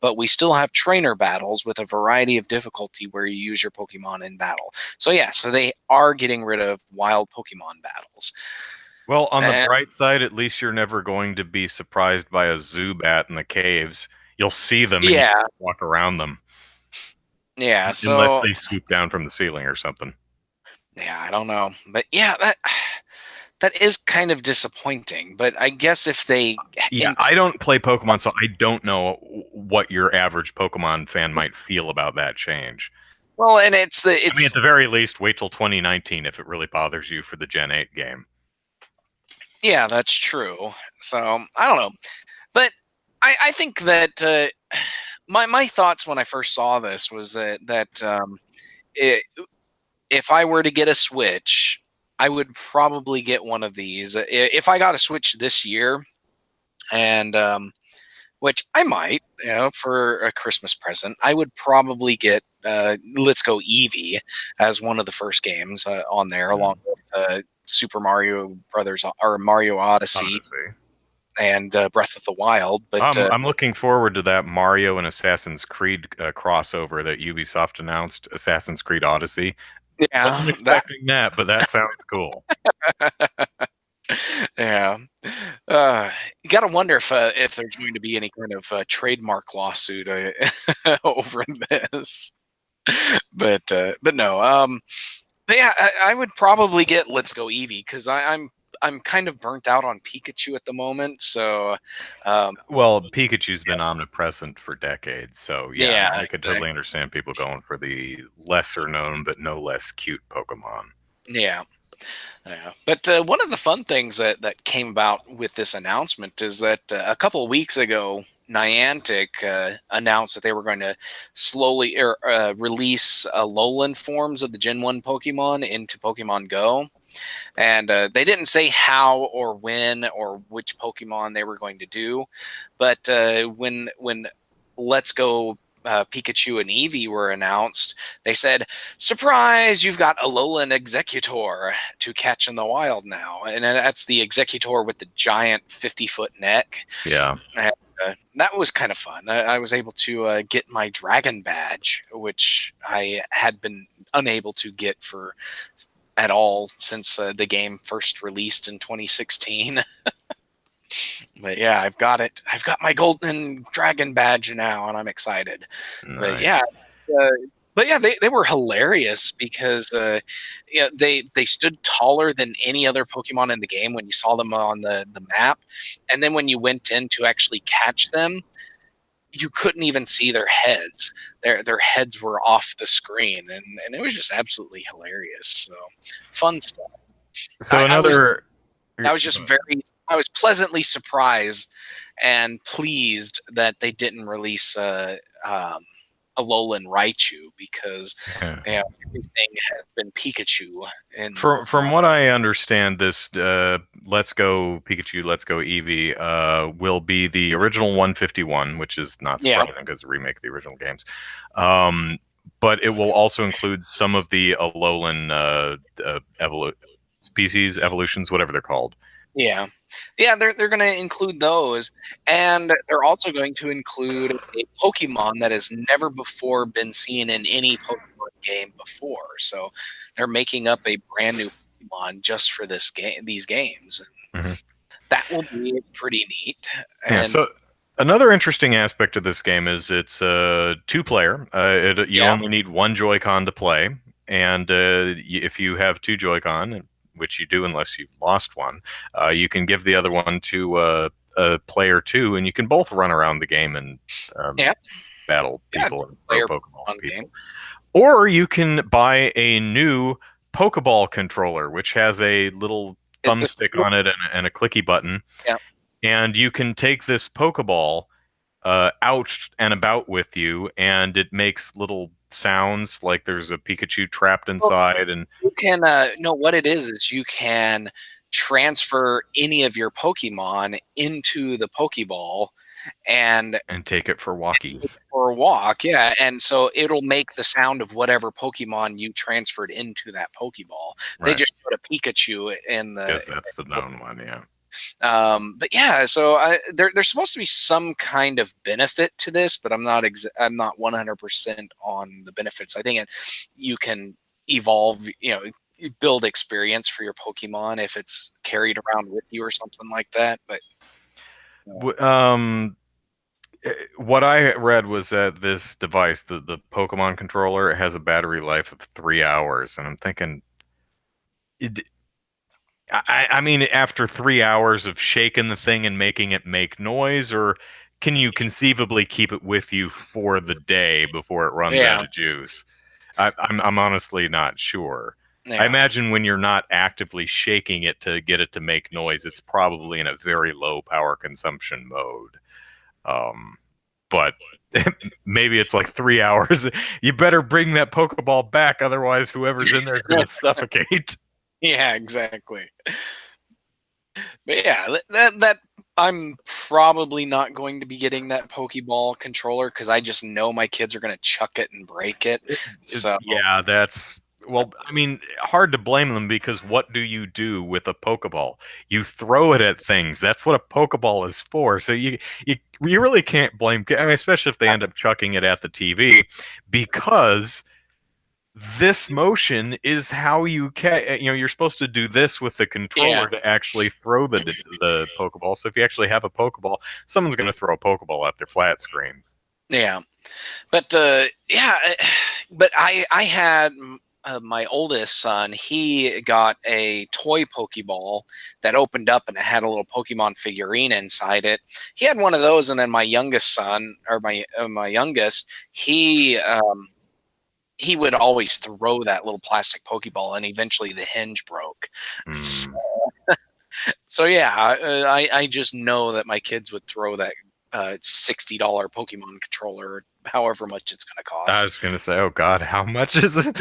but we still have trainer battles with a variety of difficulty where you use your Pokemon in battle. So yeah, so they are getting rid of wild Pokemon battles. Well, on the And bright side, at least you're never going to be surprised by a Zubat in the caves. You'll see them and you yeah, walk around them, yeah, unless so they swoop down from the ceiling or something. yeah, I don't know, but yeah, That is kind of disappointing, but I guess if they Yeah, I don't play Pokemon, so I don't know what your average Pokemon fan might feel about that change. well, and I mean, at the very least, wait till 2019 if it really bothers you for the Gen 8 game. yeah, that's true. So I don't know, but I think that my thoughts when I first saw this was that it, if I were to get a Switch, I would probably get one of these. If I got a Switch this year, and which I might, for a Christmas present, I would probably get Let's Go Eevee as one of the first games on there, along with Super Mario Brothers or Mario Odyssey Odyssey. and Breath of the Wild. But I'm looking forward to that Mario and Assassin's Creed crossover that Ubisoft announced, Assassin's Creed Odyssey. Wasn't yeah, that expecting that, but that sounds cool. yeah. You got to wonder if there's going to be any kind of trademark lawsuit over this. But no. But yeah, I would probably get Let's Go Eevee because I'm kind of burnt out on Pikachu at the moment. So Well, Pikachu's been omnipresent for decades, so yeah, yeah, no, I could totally understand people going for the lesser known but no less cute Pokemon. yeah. Yeah. But one of the fun things that came about with this announcement is that a couple of weeks ago, Niantic announced that they were going to slowly release Alolan forms of the Gen 1 Pokemon into Pokemon Go. And they didn't say how or when or which Pokemon they were going to do. But when Let's Go Pikachu and Eevee were announced, they said, "Surprise! You've got Alolan Executor to catch in the wild now." And that's the Executor with the giant 50-foot neck. Yeah. And, that was kind of fun. I was able to get my Dragon Badge, which I had been unable to get for at all since the game first released in 2016. But yeah, I've got it. I've got my golden dragon badge now, and I'm excited. But Nice. yeah, uh, they were hilarious because they stood taller than any other Pokemon in the game when you saw them on the map, and then when you went in to actually catch them, you couldn't even see their heads. Their heads were off the screen, and it was just absolutely hilarious. So fun stuff. So I was another I was just I was pleasantly surprised and pleased that they didn't release Alolan Raichu because everything has been Pikachu in from Pokemon. what I understand, this Let's Go Pikachu, Let's Go Eevee will be the original 151, which is not Yeah, surprising because the remake of the original games. Um, but it will also include some of the Alolan species, evolutions, whatever they're called. yeah, yeah. They're going to include those, and they're also going to include a Pokemon that has never before been seen in any Pokemon game before. So they're making up a brand new Pokemon just for this game, these games. Mhm. That will be pretty neat. Yeah, And so another interesting aspect of this game is it's a two-player. You yeah, only need one Joy-Con to play, and if you have two Joy-Con, which you do unless you've lost one, you can give the other one to a player two, and you can both run around the game and yeah, battle yeah. people and throw Player Pokeballs Pokemon at game. people. Or you can buy a new Pokeball controller, which has a little It's a thumbstick on it and a clicky button, yeah. and you can take this Pokeball out and about with you, and it makes little sounds like there's a Pikachu trapped Well, inside, and you can no what it is you can transfer any of your Pokemon into the Pokeball and take it for walkies. for a walk, yeah, and so it'll make the sound of whatever Pokemon you transferred into that Pokeball. They Right. just put a Pikachu in the Yes, that's the known one. Yeah. but yeah, so there's supposed to be some kind of benefit to this, but I'm not 100% on the benefits. I think you can evolve, build experience for your Pokemon if it's carried around with you or something like that. But W- Um, what I read was that this device, the Pokemon controller, has a battery life of 3 hours, and I'm thinking, it, I mean, after 3 hours of shaking the thing and making it make noise, or can you conceivably keep it with you for the day before it runs out Yeah, of juice? I'm honestly not sure. I yeah, imagine when you're not actively shaking it to get it to make noise, it's probably in a very low power consumption mode. Um, but maybe it's like 3 hours. You better bring that Pokeball back, otherwise, whoever's in there is going to suffocate. yeah, exactly. But yeah, that I'm probably not going to be getting that Pokeball controller because I just know my kids are going to chuck it and break it. So Yeah, that's well, I mean, hard to blame them because what do you do with a Pokeball? You throw it at things. That's what a Pokeball is for. So you really can't blame, I mean, especially if they end up chucking it at the TV, because this motion is how you're supposed to do this with the yeah, controller to actually throw the Pokeball. So if you actually have a Pokeball, someone's going to throw a Pokeball at their flat screen. yeah. But yeah, but I had my oldest son. He got a toy Pokeball that opened up and it had a little Pokemon figurine inside it. He had one of those, and then my youngest son, or my youngest, he would always throw that little plastic Pokeball, and eventually the hinge broke. Hmm. So yeah, I just know that my kids would throw that $60 Pokemon controller, however much it's going to I cost. was gonna say, oh God, how much is it?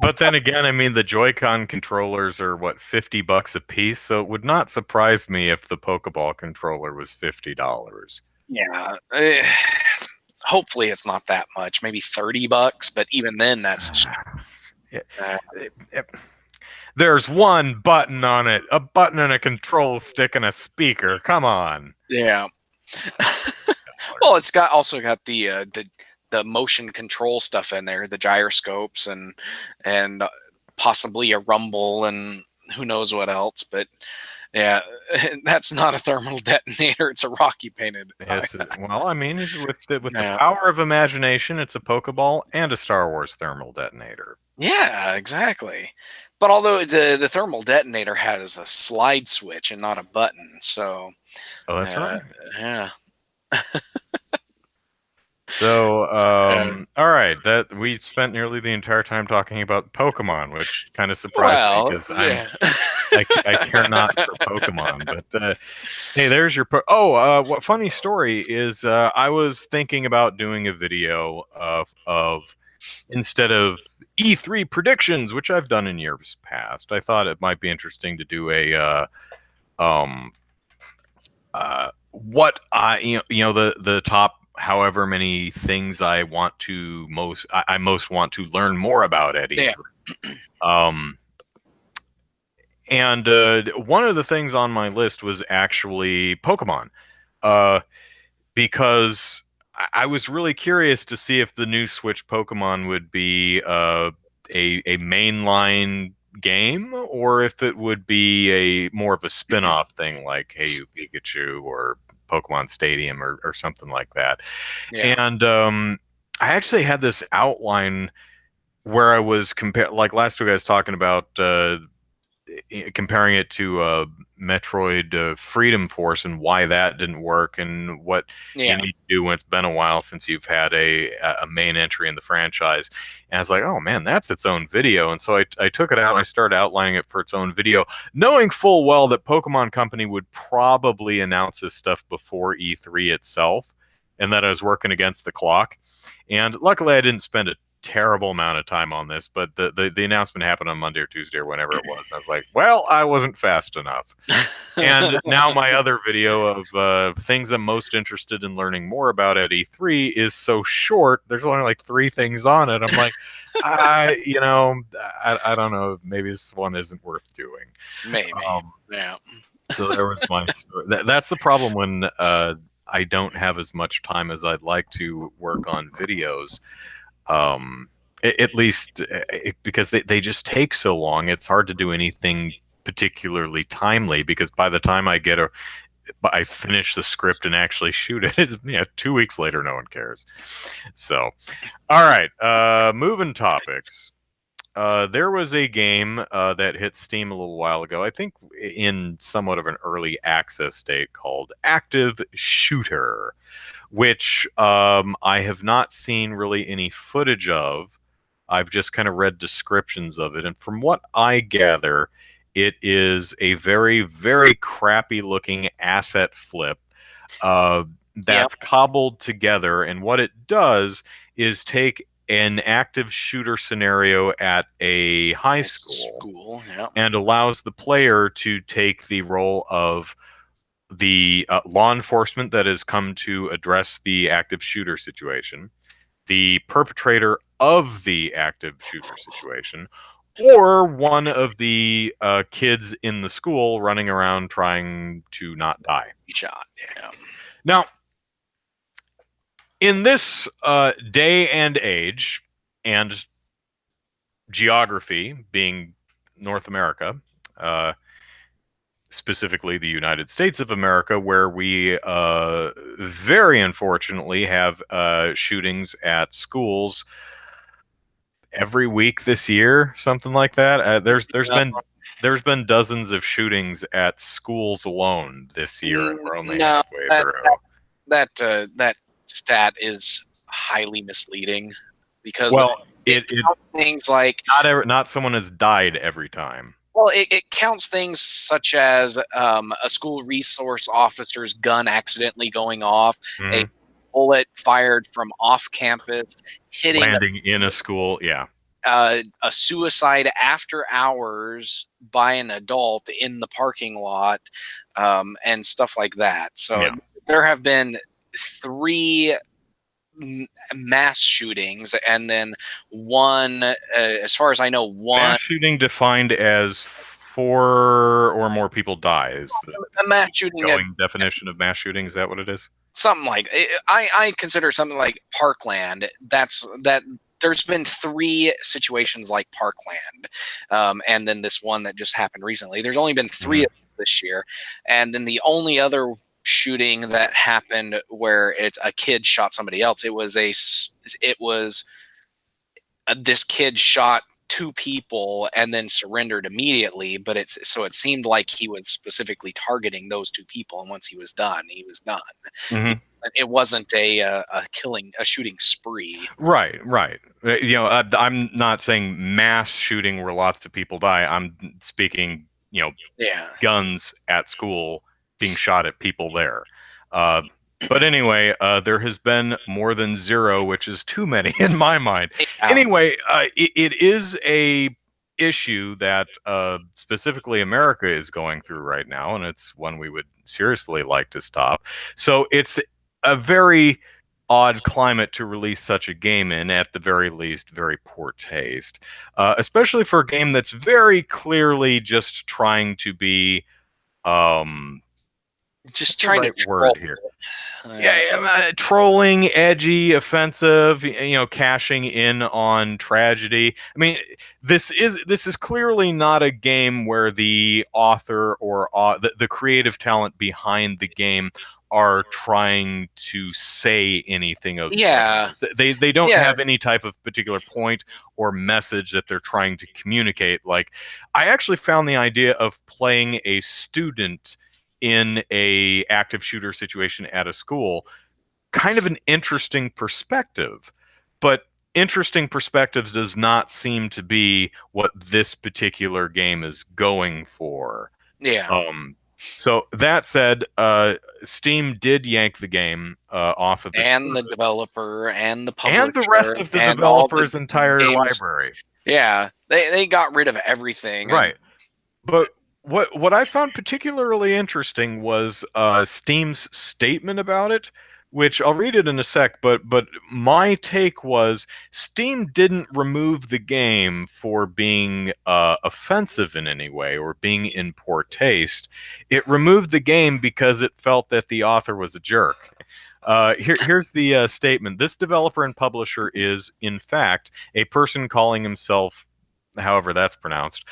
But then again, I mean, the Joy-Con controllers are what, $50 a piece, so it would not surprise me if the Pokeball controller was $50. Yeah. Hopefully it's not that much, maybe $30, but even then that's Yeah. uh, There's one button on it, a button and a control stick and a speaker. Come on. yeah. Well, it's also got the motion control stuff in there, the gyroscopes and possibly a rumble and who knows what else, but yeah, that's not a thermal detonator, it's a Rocky painted. Yes, well, I mean, with the Yeah. power of imagination, it's a Pokeball and a Star Wars thermal detonator. Yeah, exactly. But although the thermal detonator has a slide switch and not a button, so Oh, that's uh, right. yeah, So, uh, all right, that we spent nearly the entire time talking about Pokemon, which kind of surprised me well, because yeah, I care not for Pokemon. But hey, there's your what funny story is I was thinking about doing a video of instead of E3 predictions, which I've done in years past. I thought it might be interesting to do a um what the top however many things I most want to learn more about at yeah, E3. Um, and one of the things on my list was actually Pokemon, uh, because I was really curious to see if the new Switch Pokemon would be a mainline game or if it would be a more of a spin-off thing like Hey You Pikachu or Pokemon Stadium or something like that. yeah, And I actually had this outline where I was like last week I was talking about comparing it to Metroid Freedom Force and why that didn't work and what you yeah, need to do when it's been a while since you've had a main entry in the franchise. And I was like, oh man, that's its own video. And so I took it out and I started outlining it for its own video, knowing full well that Pokemon Company would probably announce this stuff before E3 itself and that I was working against the clock. And luckily, I didn't spend a terrible amount of time on this, but the announcement happened on Monday or Tuesday or whenever it was. I was like, well, I wasn't fast enough. And now my other video of things I'm most interested in learning more about at E3 is so short. There's only like 3 things on it. I'm like, I don't know. Maybe this one isn't worth doing. maybe, Um, yeah, so there was my story. That's the problem when I don't have as much time as I'd like to work on videos. Um, at least because they just take so long. It's hard to do anything particularly timely because by the time I finish the script and actually shoot it, it's 2 weeks later, no one cares. So, all right, moving topics. there was a game that hit Steam a little while ago, I think in somewhat of an early access state, called Active Shooter, which I have not seen really any footage of. I've just kind of read descriptions of it, and from what I gather, it is a very, very crappy looking asset flip uh, Yep. that's cobbled together. And what it does is take an active shooter scenario at a high school School. Yep. and allows the player to take the role of the law enforcement that has come to address the active shooter situation, the perpetrator of the active shooter situation, or one of the kids in the school running around trying to not die. Shot. Yeah. Now, in this day and age, and geography being North America, uh, specifically the United States of America, where we very unfortunately have shootings at schools every week this year, something like that. There's been dozens of shootings at schools alone this year, and we're only No, halfway that through. that stat is highly misleading because Well, it counts things like not someone has died every time. well, it counts things such as a school resource officer's gun accidentally going off, a Mhm. bullet fired from off campus hitting Landing in a school, yeah. a suicide after hours by an adult in the parking lot, and stuff like that. So Yeah. there have been three mass shootings, and then one, as far as I know, one Mass shooting defined as four or more people die is the a mass shooting at going definition of mass shooting. Is that what it is? something like I consider something like Parkland. That there's been three situations like Parkland, and then this one that just happened recently. There's only been three of these this year, and then the only other shooting that happened where it's a kid shot somebody else. It was this kid shot two people and then surrendered immediately, but it seemed like he was specifically targeting those two people, and once he was done, he was done. Mm-hmm. It wasn't a shooting spree. Right, right. I'm not saying mass shooting where lots of people die. I'm speaking, Yeah. guns at school being shot at people there. Uh, but anyway, there has been more than zero, which is too many in my mind. Yeah. Anyway, it is a issue that specifically America is going through right now, and it's one we would seriously like to stop. So it's a very odd climate to release such a game in, at the very least, very poor taste, especially for a game that's very clearly just trying to be, what's Just the trying to right word troll. here? Yeah, trolling, edgy, offensive, cashing in on tragedy. I mean, this is clearly not a game where the author or the creative talent behind the game are trying to say anything of Yeah. substance. They don't Yeah. have any type of particular point or message that they're trying to communicate. Like, I actually found the idea of playing a student in a active shooter situation at a school kind of an interesting perspective, but interesting perspectives does not seem to be what this particular game is going for. Yeah. So that said, Steam did yank the game off of its And the developer and the and the publisher rest of the and all the developer's entire games. library. Yeah. They got rid of everything. Right. But what I found particularly interesting was Steam's statement about it, which I'll read it in a sec. But my take was Steam didn't remove the game for being offensive in any way or being in poor taste. It removed the game because it felt that the author was a jerk. Here's the statement. This developer and publisher is, in fact, a person calling himself, however that's pronounced,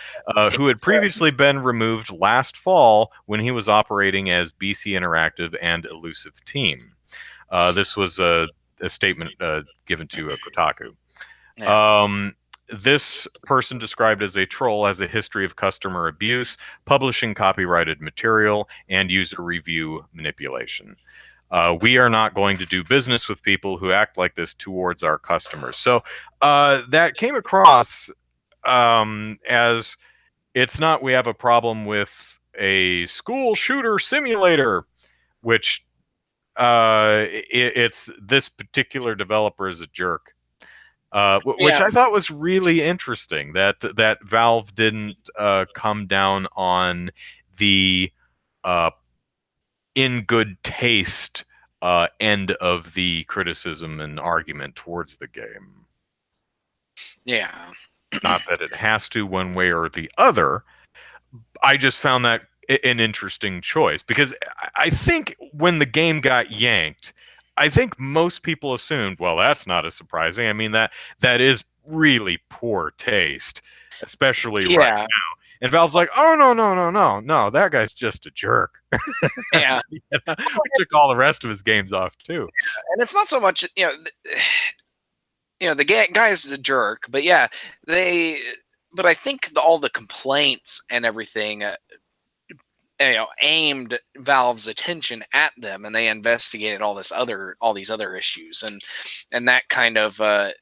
who had previously been removed last fall when he was operating as BC Interactive and Elusive Team. This was a statement given to Kotaku. Yeah. this person described as a troll has a history of customer abuse, publishing copyrighted material, and user review manipulation. We are not going to do business with people who act like this towards our customers. So that came across as it's not we have a problem with a school shooter simulator, which it's this particular developer is a jerk. Which Yeah, I thought was really interesting that Valve didn't come down on the uh, in good taste end of the criticism and argument towards the game. yeah, Not that it has to one way or the other. I just found that an interesting choice because I think when the game got yanked, I think most people assumed, well, that's not as surprising. I mean that is really poor taste, especially right yeah, now. And Valve's like, oh no, that guy's just a jerk. yeah. You know, we took all the rest of his games off too. And it's not so much, the guy's a jerk, but yeah, they. But I think all the complaints and everything, aimed Valve's attention at them, and they investigated all these other issues, and that kind of that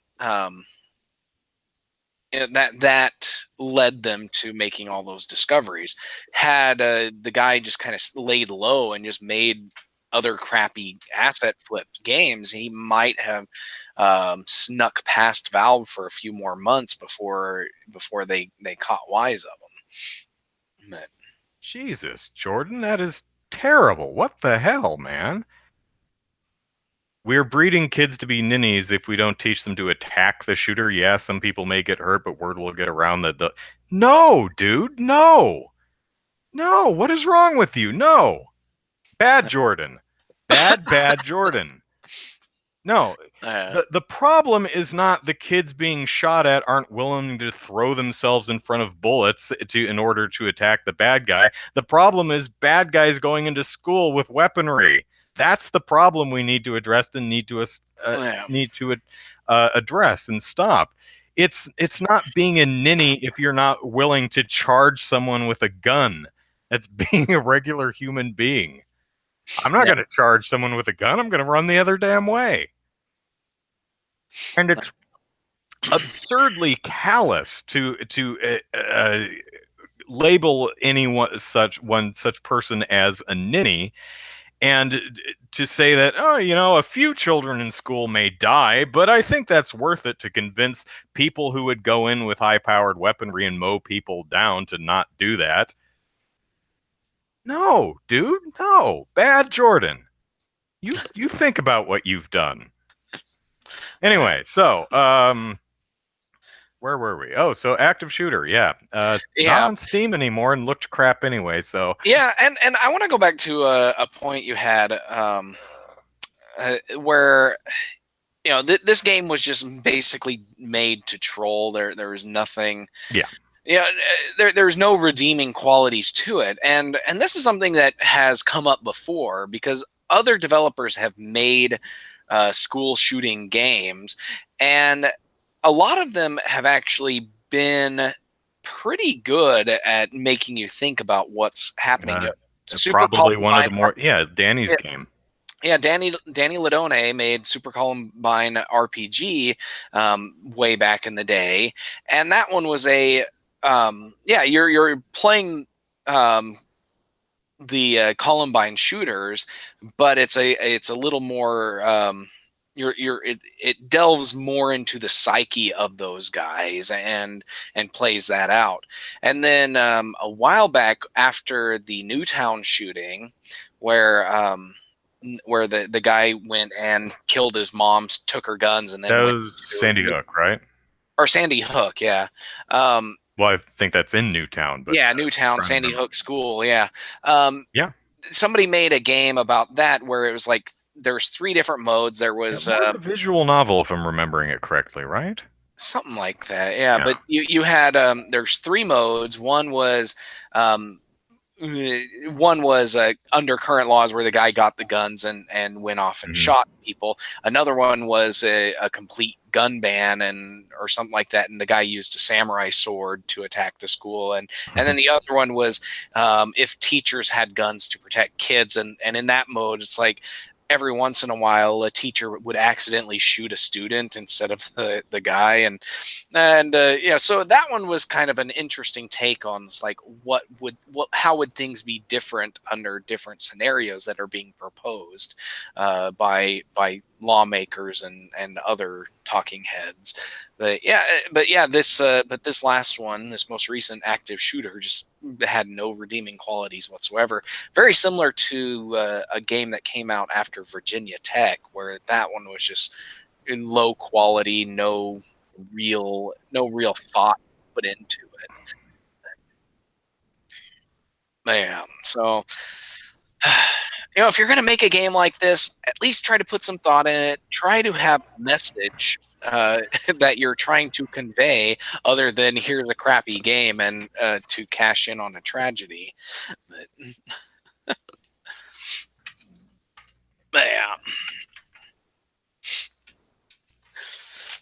led them to making all those discoveries. Had the guy just kind of laid low and just made other crappy asset flip games, he might have snuck past Valve for a few more months before they caught wise of him. But, Jesus, Jordan, that is terrible. What the hell, man? We're breeding kids to be ninnies if we don't teach them to attack the shooter. Yeah, some people may get hurt, but word will get around that the. No, dude, no. No, what is wrong with you? No. Bad Jordan. Bad Jordan. No. The problem is not the kids being shot at aren't willing to throw themselves in front of bullets in order to attack the bad guy. The problem is bad guys going into school with weaponry. That's the problem we need to address and need to address and stop. It's not being a ninny if you're not willing to charge someone with a gun. That's being a regular human being. I'm not going to charge someone with a gun. I'm going to run the other damn way. And it's absurdly callous to label such person as a ninny, and to say that, oh, a few children in school may die, but I think that's worth it to convince people who would go in with high-powered weaponry and mow people down to not do that. No, dude, no. Bad Jordan. You think about what you've done. Anyway, so where were we? Oh, so active shooter, yeah. Not on Steam anymore and looked crap anyway, so. Yeah, and I want to go back to a point you had where this game was just basically made to troll. There was nothing. Yeah. There's no redeeming qualities to it, and this is something that has come up before because other developers have made school shooting games, and a lot of them have actually been pretty good at making you think about what's happening. Probably one of the more, Danny's game. Yeah, Danny Ladone made Super Columbine RPG way back in the day, and that one was a you're playing the Columbine shooters, but it's a little more it delves more into the psyche of those guys and plays that out. And then a while back after the Newtown shooting, where the guy went and killed his mom, took her guns, and then that was Sandy Hook, right? Or Sandy Hook, yeah. Well, I think that's in Newtown, but Newtown, Sandy Hook School, yeah. Yeah. Somebody made a game about that where it was like there's 3 different modes. There was a visual novel, if I'm remembering it correctly, right? Something like that, yeah. But you had there's 3 modes. One was one was under current laws where the guy got the guns and went off and shot people. Another one was a complete gun ban or something like that, and the guy used a samurai sword to attack the school. And then the other one was if teachers had guns to protect kids, and in that mode, it's like every once in a while a teacher would accidentally shoot a student instead of the guy. And yeah, so that one was kind of an interesting take on like how would things be different under different scenarios that are being proposed by lawmakers and other talking heads. But this last one, this most recent active shooter, just had no redeeming qualities whatsoever. Very similar to a game that came out after Virginia Tech, where that one was just in low quality, no real thought put into it. Yeah, so if you're going to make a game like this, at least try to put some thought in it. Try to have a message that you're trying to convey, other than here's a crappy game and to cash in on a tragedy. But yeah.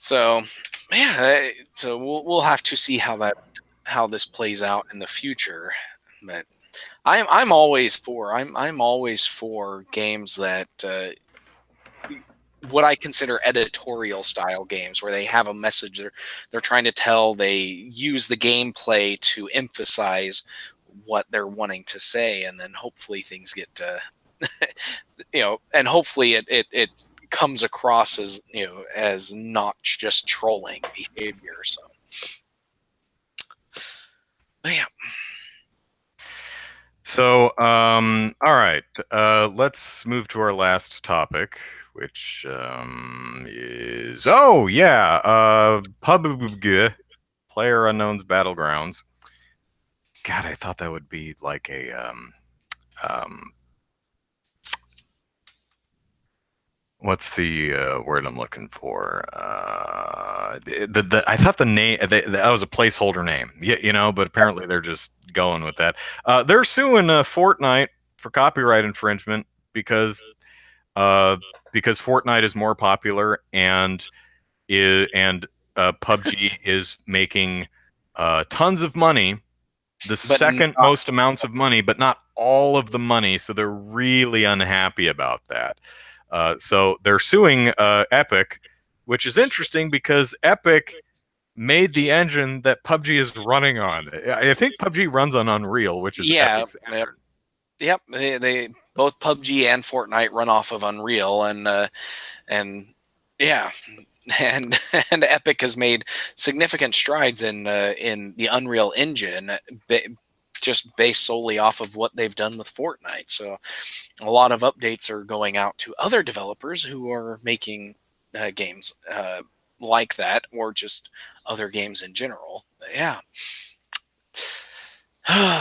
So yeah, so we'll have to see how this plays out in the future. But I'm always for games that what I consider editorial style games, where they have a message they're trying to tell. They use the gameplay to emphasize what they're wanting to say, and then hopefully things get and hopefully it comes across as not just trolling behavior. So yeah. So, all right, let's move to our last topic, which is PUBG, PlayerUnknown's Battlegrounds. God, I thought that would be like a what's the word I'm looking for? I thought the name that was a placeholder name, but apparently they're just going with that. They're suing Fortnite for copyright infringement because Fortnite is more popular and PUBG is making tons of money, the second most amounts of money, but not all of the money. So they're really unhappy about that. So they're suing Epic, which is interesting because Epic made the engine that PUBG is running on. I think PUBG runs on Unreal, which is Epic's engine. Yep. They both PUBG and Fortnite run off of Unreal, and yeah, and Epic has made significant strides in the Unreal Engine, just based solely off of what they've done with Fortnite. So a lot of updates are going out to other developers who are making games like that, or just other games in general. But yeah.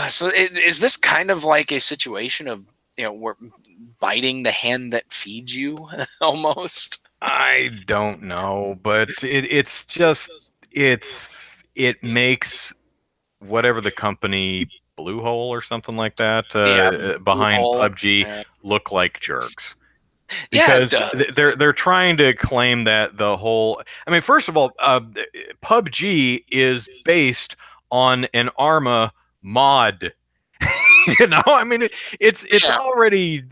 So is this kind of like a situation of we're biting the hand that feeds you almost? I don't know, but it makes whatever the company Bluehole or something like that behind PUBG look like jerks. Because they're trying to claim that the whole. I mean, first of all, PUBG is based on an Arma mod. I mean, it's already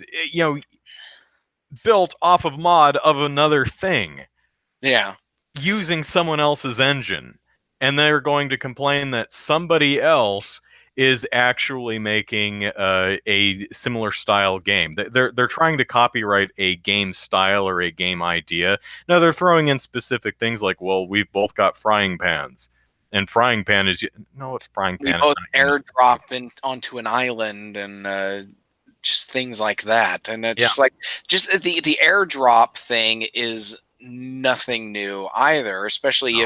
built off of mod of another thing. Yeah. Using someone else's engine, and they're going to complain that somebody else is actually making a similar style game. They're trying to copyright a game style or a game idea. Now they're throwing in specific things like, well, we've both got frying pans, and frying pan is frying pan. We both airdrop onto an island and just things like that. And it's just the airdrop thing is nothing new either, especially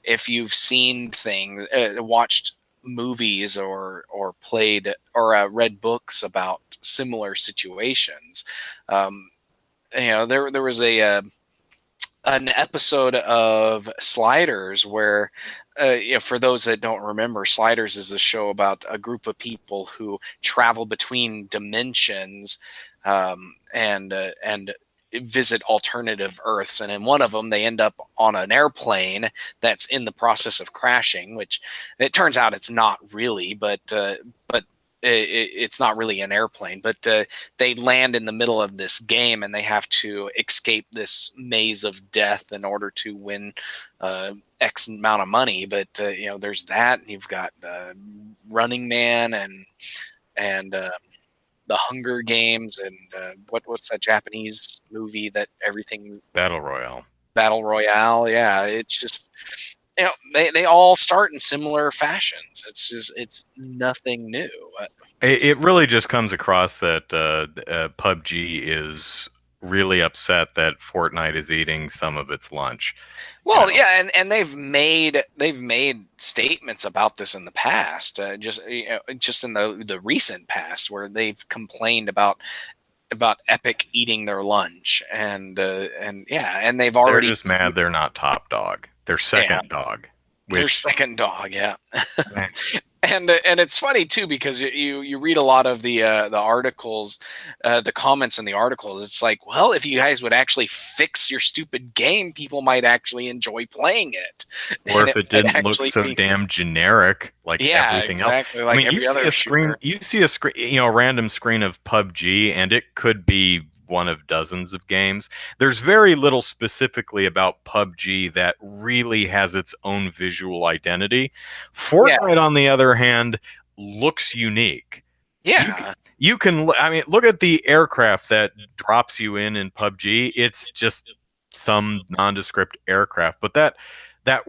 if you've seen things, watched movies or played or read books about similar situations. There was an episode of Sliders where, for those that don't remember, Sliders is a show about a group of people who travel between dimensions, and visit alternative Earths. And in one of them, they end up on an airplane that's in the process of crashing, which it turns out it's not really, but it's not really an airplane, but they land in the middle of this game and they have to escape this maze of death in order to win X amount of money. But there's that, and you've got Running Man and the Hunger Games, and what's that Japanese movie that everything Battle Royale. Battle Royale? Yeah, it's just they all start in similar fashions. It's nothing new. It really just comes across that PUBG is really upset that Fortnite is eating some of its lunch. Well, yeah, and they've made statements about this in the past, just in the recent past, where they've complained about Epic eating their lunch, and yeah, and they've They're already just mad they're not top dog. They're second dog. their second dog, yeah. And it's funny too, because you read a lot of the articles, the comments in the articles. It's like, well, if you guys would actually fix your stupid game, people might actually enjoy playing it. Or and if it might didn't look actually so be, damn generic like yeah, everything else. exactly, I like mean, every you see other a screen, shooter. you see a screen, a random screen of PUBG, and it could be one of dozens of games. There's very little specifically about PUBG that really has its own visual identity. Yeah, Fortnite, on the other hand, looks unique. yeah, You can, I mean, look at the aircraft that drops you in PUBG. It's just some nondescript aircraft, but that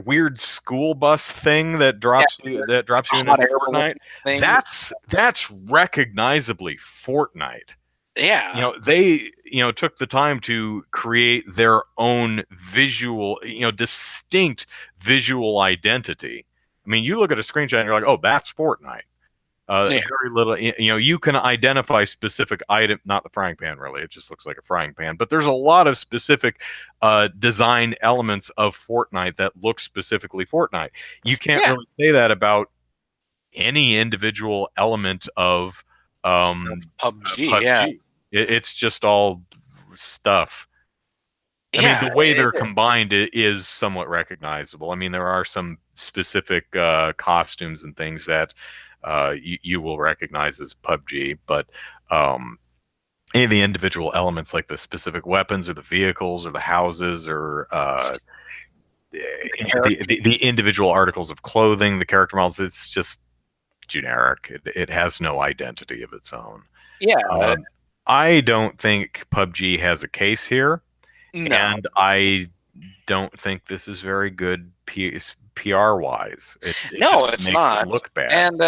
weird school bus thing yeah. that drops you Hot in air balloon Fortnite, things. that's recognizably Fortnite. Yeah, They took the time to create their own visual, distinct visual identity. I mean, you look at a screenshot and you're like, oh, that's Fortnite. yeah, Very little, you can identify specific item, not the frying pan, really. It just looks like a frying pan. But there's a lot of specific design elements of Fortnite that look specifically Fortnite. You can't yeah. really say that about any individual element of PUBG, yeah, PUBG. It's just all stuff. I mean, yeah. the way It they're is. combined is somewhat recognizable. I mean, there are some specific costumes and things that you will recognize as PUBG, but any of the individual elements, like the specific weapons or the vehicles or the houses or the individual articles of clothing, the character models, it's just generic. It has no identity of its own. Yeah, Uh, I don't think PUBG has a case here, no. and I don't think this is very good PR wise. It No, just it's makes it not. look bad. And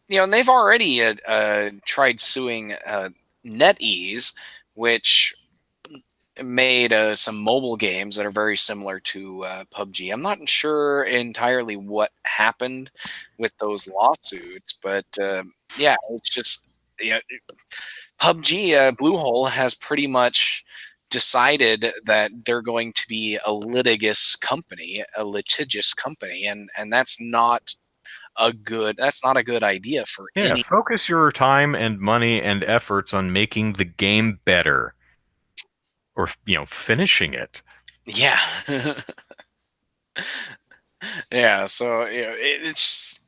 and they've already tried suing NetEase, which made some mobile games that are very similar to PUBG. I'm not sure entirely what happened with those lawsuits, but yeah, it's just yeah, PUBG Bluehole has pretty much decided that they're going to be a litigious company, and that's not a good idea for Yeah, any. focus your time and money and efforts on making the game better or finishing it. Yeah. Yeah, so it's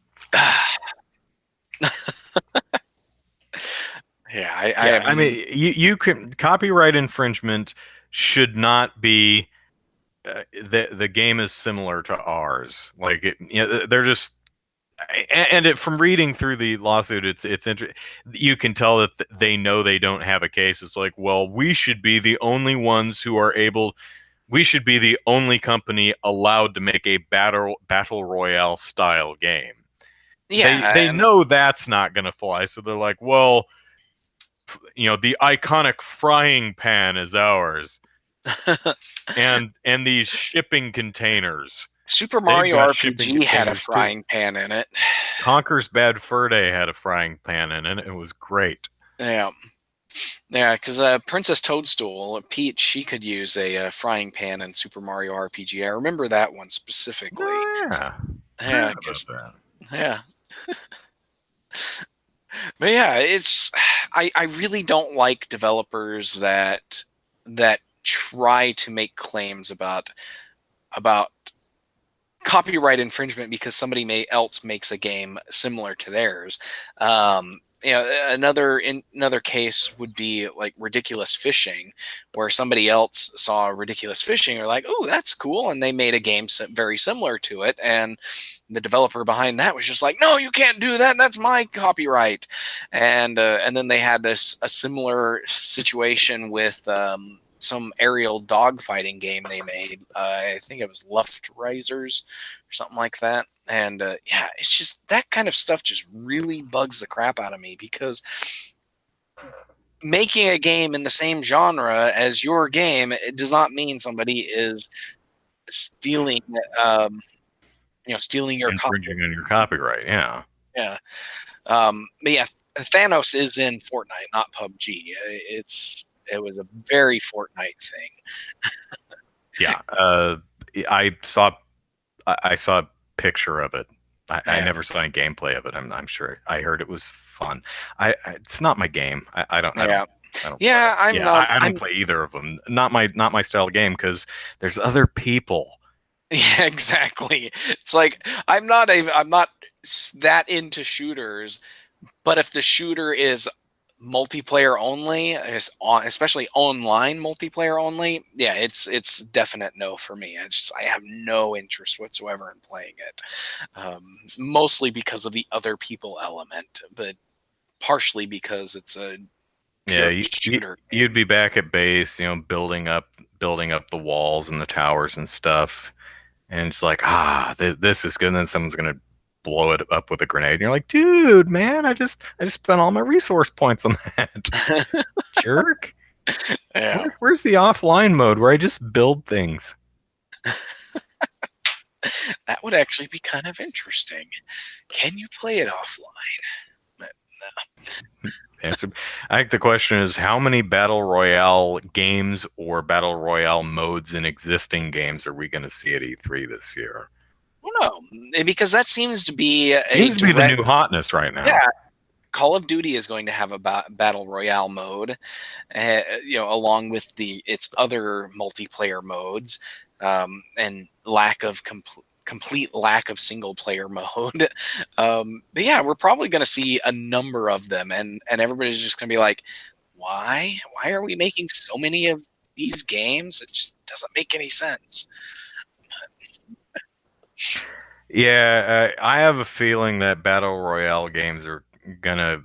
yeah, I Yeah, have I mean, you can copyright infringement should not be the game is similar to ours. Like they're just from reading through the lawsuit, it's interesting. You can tell that they know they don't have a case. It's like, well, we should be the only ones who are able. We should be the only company allowed to make a battle royale style game. They yeah, know that's not going to fly, so they're like, well, the iconic frying pan is ours, and and these shipping containers. Super They've Mario got shipping RPG had a containers too. frying pan in it. Conker's Bad Fur Day had a frying pan in it. It was great. Yeah. Yeah, because Princess Toadstool, Peach, she could use a frying pan in Super Mario RPG. I remember that one specifically. Oh yeah, Yeah, forgot about because that. yeah, but yeah, it's I really don't like developers that try to make claims about copyright infringement because somebody else makes a game similar to theirs. Another case would be like ridiculous fishing, where somebody else saw ridiculous fishing, or like, oh, that's cool, and they made a game very similar to it, and the developer behind that was just like, no, you can't do that. That's my copyright, and then they had a similar situation with some aerial dogfighting game they made. I think it was Luft Risers or something like that. And yeah, it's just that kind of stuff just really bugs the crap out of me, because making a game in the same genre as your game, it does not mean somebody is stealing, stealing your copy. Infringing on your copyright. Yeah. Yeah. But yeah, Thanos is in Fortnite, not PUBG. It was a very Fortnite thing. Yeah. I saw I saw a picture of it. I Yeah. never saw any gameplay of it. I'm sure. I heard it was fun. It's not my game. I don't Yeah. I don't play Yeah, it. I'm Yeah, not. I don't I'm play either of them. Not my style of game because there's other people. Yeah, exactly. It's like I'm not that into shooters, but if the shooter is multiplayer only, especially online multiplayer only, yeah, it's definite no for me. I have no interest whatsoever in playing it. Mostly because of the other people element, but partially because it's a Yeah, pure shooter you'd game. be back at base, building up the walls and the towers and stuff, and it's like, this is good. And then someone's gonna blow it up with a grenade, and you're like, dude, man, I just spent all my resource points on that. Jerk. Yeah, Where's the offline mode where I just build things? that would actually be kind of interesting. Can you play it offline? But Answer. I think the question is how many battle royale games or battle royale modes in existing games are we going to see at E3 this year? no, because that seems to be a Seems to be the direct. new hotness right Yeah, now. Call of Duty is going to have a battle royale mode, along with its other multiplayer modes, and complete lack of single player mode. But yeah, we're probably going to see a number of them, and everybody's just going to be like, why? Why are we making so many of these games? It just doesn't make any sense. Yeah, I have a feeling that battle royale games are gonna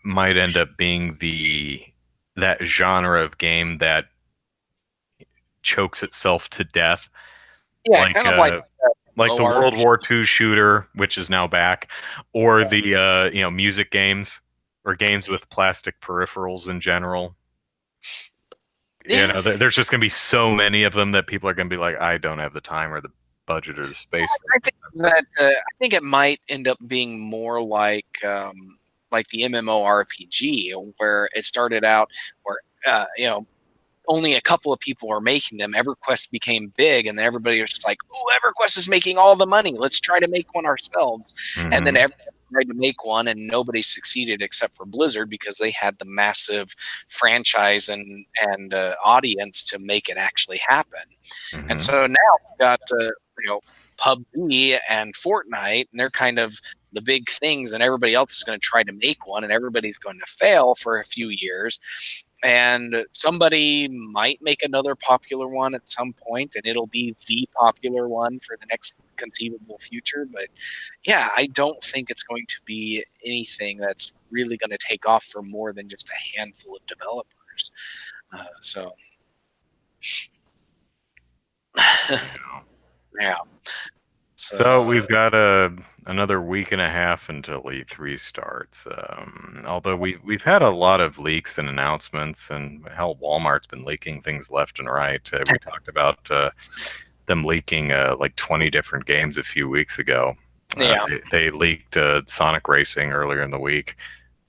might end up being the that genre of game that chokes itself to death, Yeah, like kind of like like the World ORP. War II shooter, which is now back, or the music games or games with plastic peripherals in general. Yeah, There's just gonna be so many of them that people are gonna be like, I don't have the time or the budget or the space for I think it. that I think it might end up being more like the MMORPG, where it started out where only a couple of people were making them. EverQuest became big, and then everybody was just like, "Oh, EverQuest is making all the money. Let's try to make one ourselves." And then Hmm. everybody tried to make one, and nobody succeeded except for Blizzard, because they had the massive franchise and audience to make it actually happen. And Hmm. so now we've got you know PUBG and Fortnite, and they're kind of the big things, and everybody else is going to try to make one, and everybody's going to fail for a few years, and somebody might make another popular one at some point, and it'll be the popular one for the next conceivable future. But yeah, I don't think it's going to be anything that's really going to take off for more than just a handful of developers. So yeah. So So we've got another week and a half until E3 starts. Although we've had a lot of leaks and announcements, and hell, Walmart's been leaking things left and right. We talked about them leaking like 20 different games a few weeks ago. yeah. They leaked Sonic Racing earlier in the week.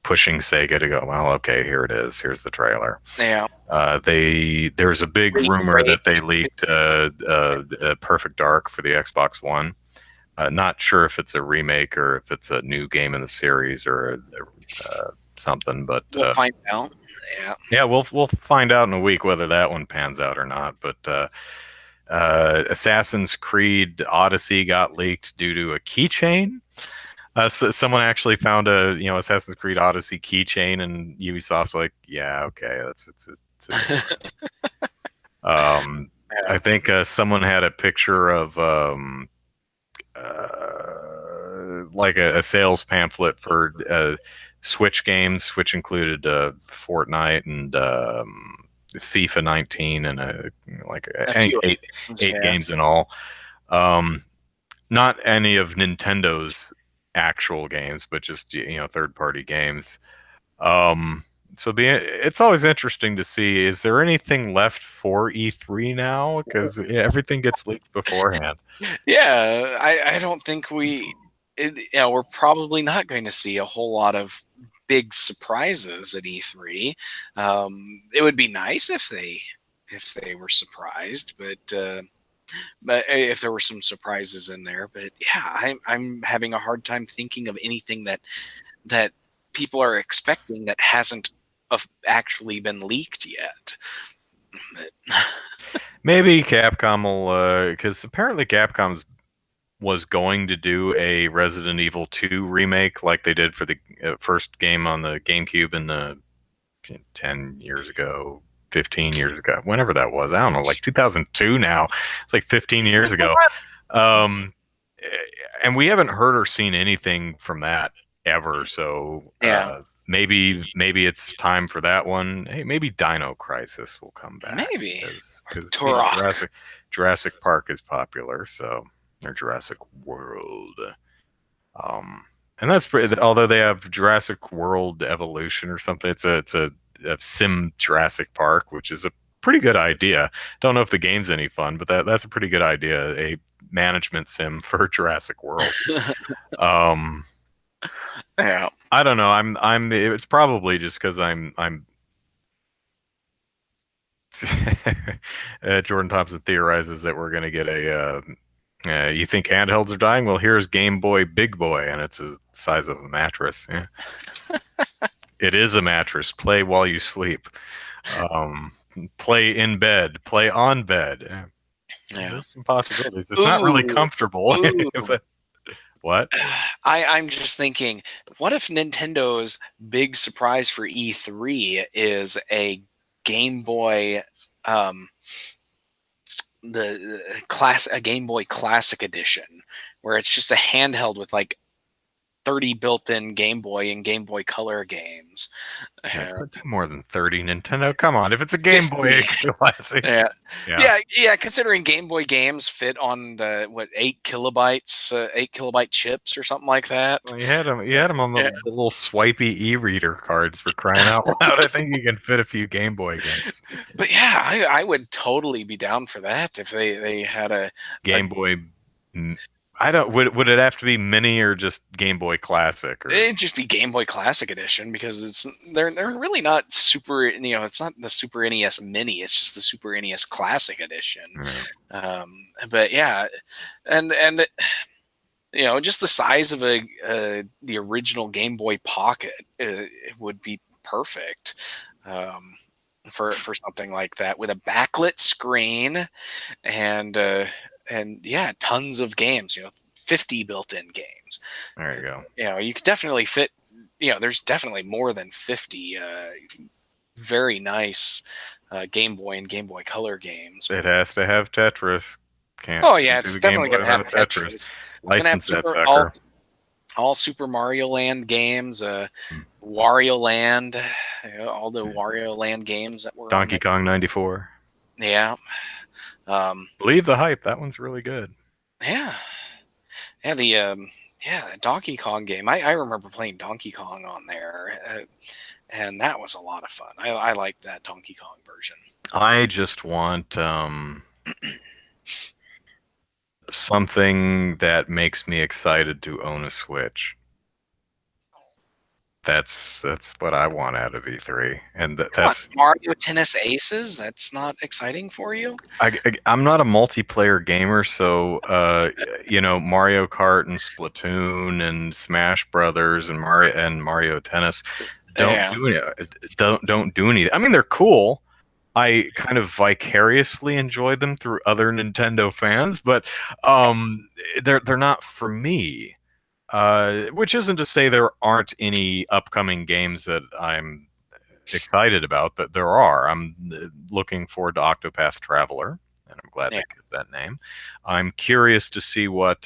pushing Sega to go, well, okay, here it is. Here's the trailer. Yeah. There's a big Pretty rumor great. that they leaked Perfect Dark for the Xbox One. Not sure if it's a remake or if it's a new game in the series or something, but We'll find out. Yeah. yeah, we'll find out in a week whether that one pans out or not. But Assassin's Creed Odyssey got leaked due to a keychain. So someone actually found a Assassin's Creed Odyssey keychain, and Ubisoft's like, yeah, okay, it's I Yeah. think someone had a picture of like a sales pamphlet for Switch games, which included Fortnite and FIFA 19 and A I think few eight yeah. games in all. Um, Not any of Nintendo's actual games, but just third party games. Um, so it's always interesting to see, is there anything left for E3 now? Because everything gets leaked beforehand. Yeah, I don't think we're probably not going to see a whole lot of big surprises at E3. It would be nice if they were surprised, but if there were some surprises in there. But yeah, I'm having a hard time thinking of anything that people are expecting that hasn't actually been leaked yet. But, Maybe Capcom will, because apparently Capcom's was going to do a Resident Evil 2 remake like they did for the first game on the GameCube in the 10 years ago, 15 years ago, whenever that was. I don't know, like 2002 now. It's like 15 years ago. Um, and we haven't heard or seen anything from that ever. So yeah, maybe it's time for that one. Hey, maybe Dino Crisis will come back maybe because Turok. Jurassic Park is popular. So or Jurassic World. And that's pretty, although they have Jurassic World Evolution or something. It's a sim Jurassic Park, which is a pretty good idea. Don't know if the game's any fun, but that's a pretty good idea. A management sim for Jurassic World. Um, Yeah. I don't know. It's probably just because I'm. Jordan Thompson theorizes that we're going to get you think handhelds are dying? Well, here's Game Boy Big Boy, and it's the size of a mattress. Yeah. It is a mattress. Play while you sleep. Um, Play in bed. Play on bed. Yeah. There's some possibilities. It's not really comfortable. Ooh. But what? I'm just thinking, what if Nintendo's big surprise for E3 is a Game Boy, um, a Game Boy Classic Edition, where it's just a handheld with like 30 built-in Game Boy and Game Boy Color games. Yeah, don't do more than 30, Nintendo. Come on. If it's a Game 50. Boy Classic. Yeah. Yeah. Yeah. Considering Game Boy games fit on 8 kilobyte chips or something like that. Well, you had them on Yeah. the little swipey e-reader cards for crying out loud. I think you can fit a few Game Boy games. But yeah, I would totally be down for that if they had a Game Boy. I don't. Would it have to be mini or just Game Boy Classic? Or it'd just be Game Boy Classic Edition because they're really not super. It's not the Super NES Mini. It's just the Super NES Classic Edition. But yeah, and just the size of the original Game Boy Pocket it would be perfect for something like that with a backlit screen and yeah, tons of games. 50 built-in games. there you go. You could definitely fit. There's definitely more than 50 very nice Game Boy and Game Boy Color games. It has to have Tetris. Can't Oh yeah, do it's the Game definitely Boy going to have without Tetris. Tetris. It's going to have License that sucker. all Super Mario Land games, Wario Land, all the Wario Land games that were Donkey Kong 94. Yeah. Believe the hype. That one's really good. Yeah. Yeah. The Donkey Kong game. I remember playing Donkey Kong on there, and that was a lot of fun. I liked that Donkey Kong version. I just want something that makes me excited to own a Switch. That's what I want out of E3, and Come on, that's Mario Tennis Aces? That's not exciting for you? I'm not a multiplayer gamer, so Mario Kart and Splatoon and Smash Brothers and Mario Tennis don't Yeah, do any don't do anything. I mean, they're cool. I kind of vicariously enjoy them through other Nintendo fans, but um, they're not for me. Which isn't to say there aren't any upcoming games that I'm excited about, but there are. I'm looking forward to Octopath Traveler, and I'm glad yeah, they kept that name. I'm curious to see what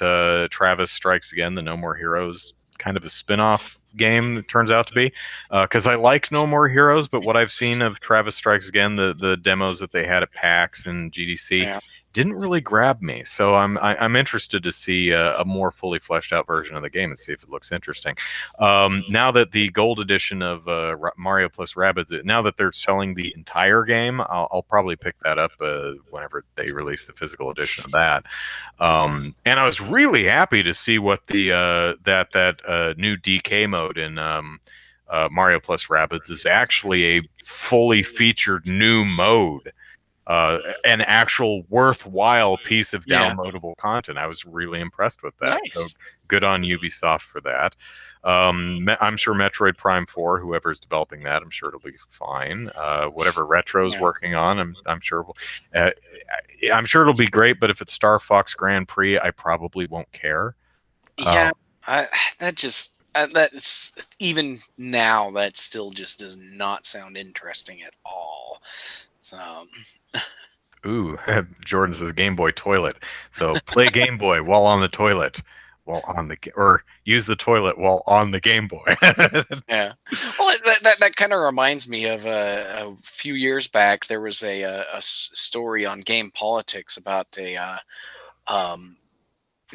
Travis Strikes Again, the No More Heroes kind of a spin-off game turns out to be, because I like No More Heroes, but what I've seen of Travis Strikes Again, the demos that they had at PAX and GDC, yeah, didn't really grab me. So I'm interested to see a more fully fleshed out version of the game and see if it looks interesting. Now that the gold edition of Mario plus Rabbids, now that they're selling the entire game, I'll probably pick that up whenever they release the physical edition of that. And I was really happy to see what the that new DK mode in Mario plus Rabbids is actually a fully featured new mode, an actual worthwhile piece of yeah. downloadable content. I was really impressed with that. So Nice. good on Ubisoft for that. I'm sure Metroid Prime 4, whoever's developing that, I'm sure it'll be fine. Whatever Retro's Yeah, working on, uh, I'm sure it'll be great. But if it's Star Fox Grand Prix, I probably won't care. Uh, yeah. I, that just that's even now that still just does not sound interesting at all. So Ooh, Jordan says Game Boy toilet. So play Game Boy while on the toilet, or use the toilet while on the Game Boy. yeah. Well, that kind of reminds me of a few years back. There was a story on Game Politics about um,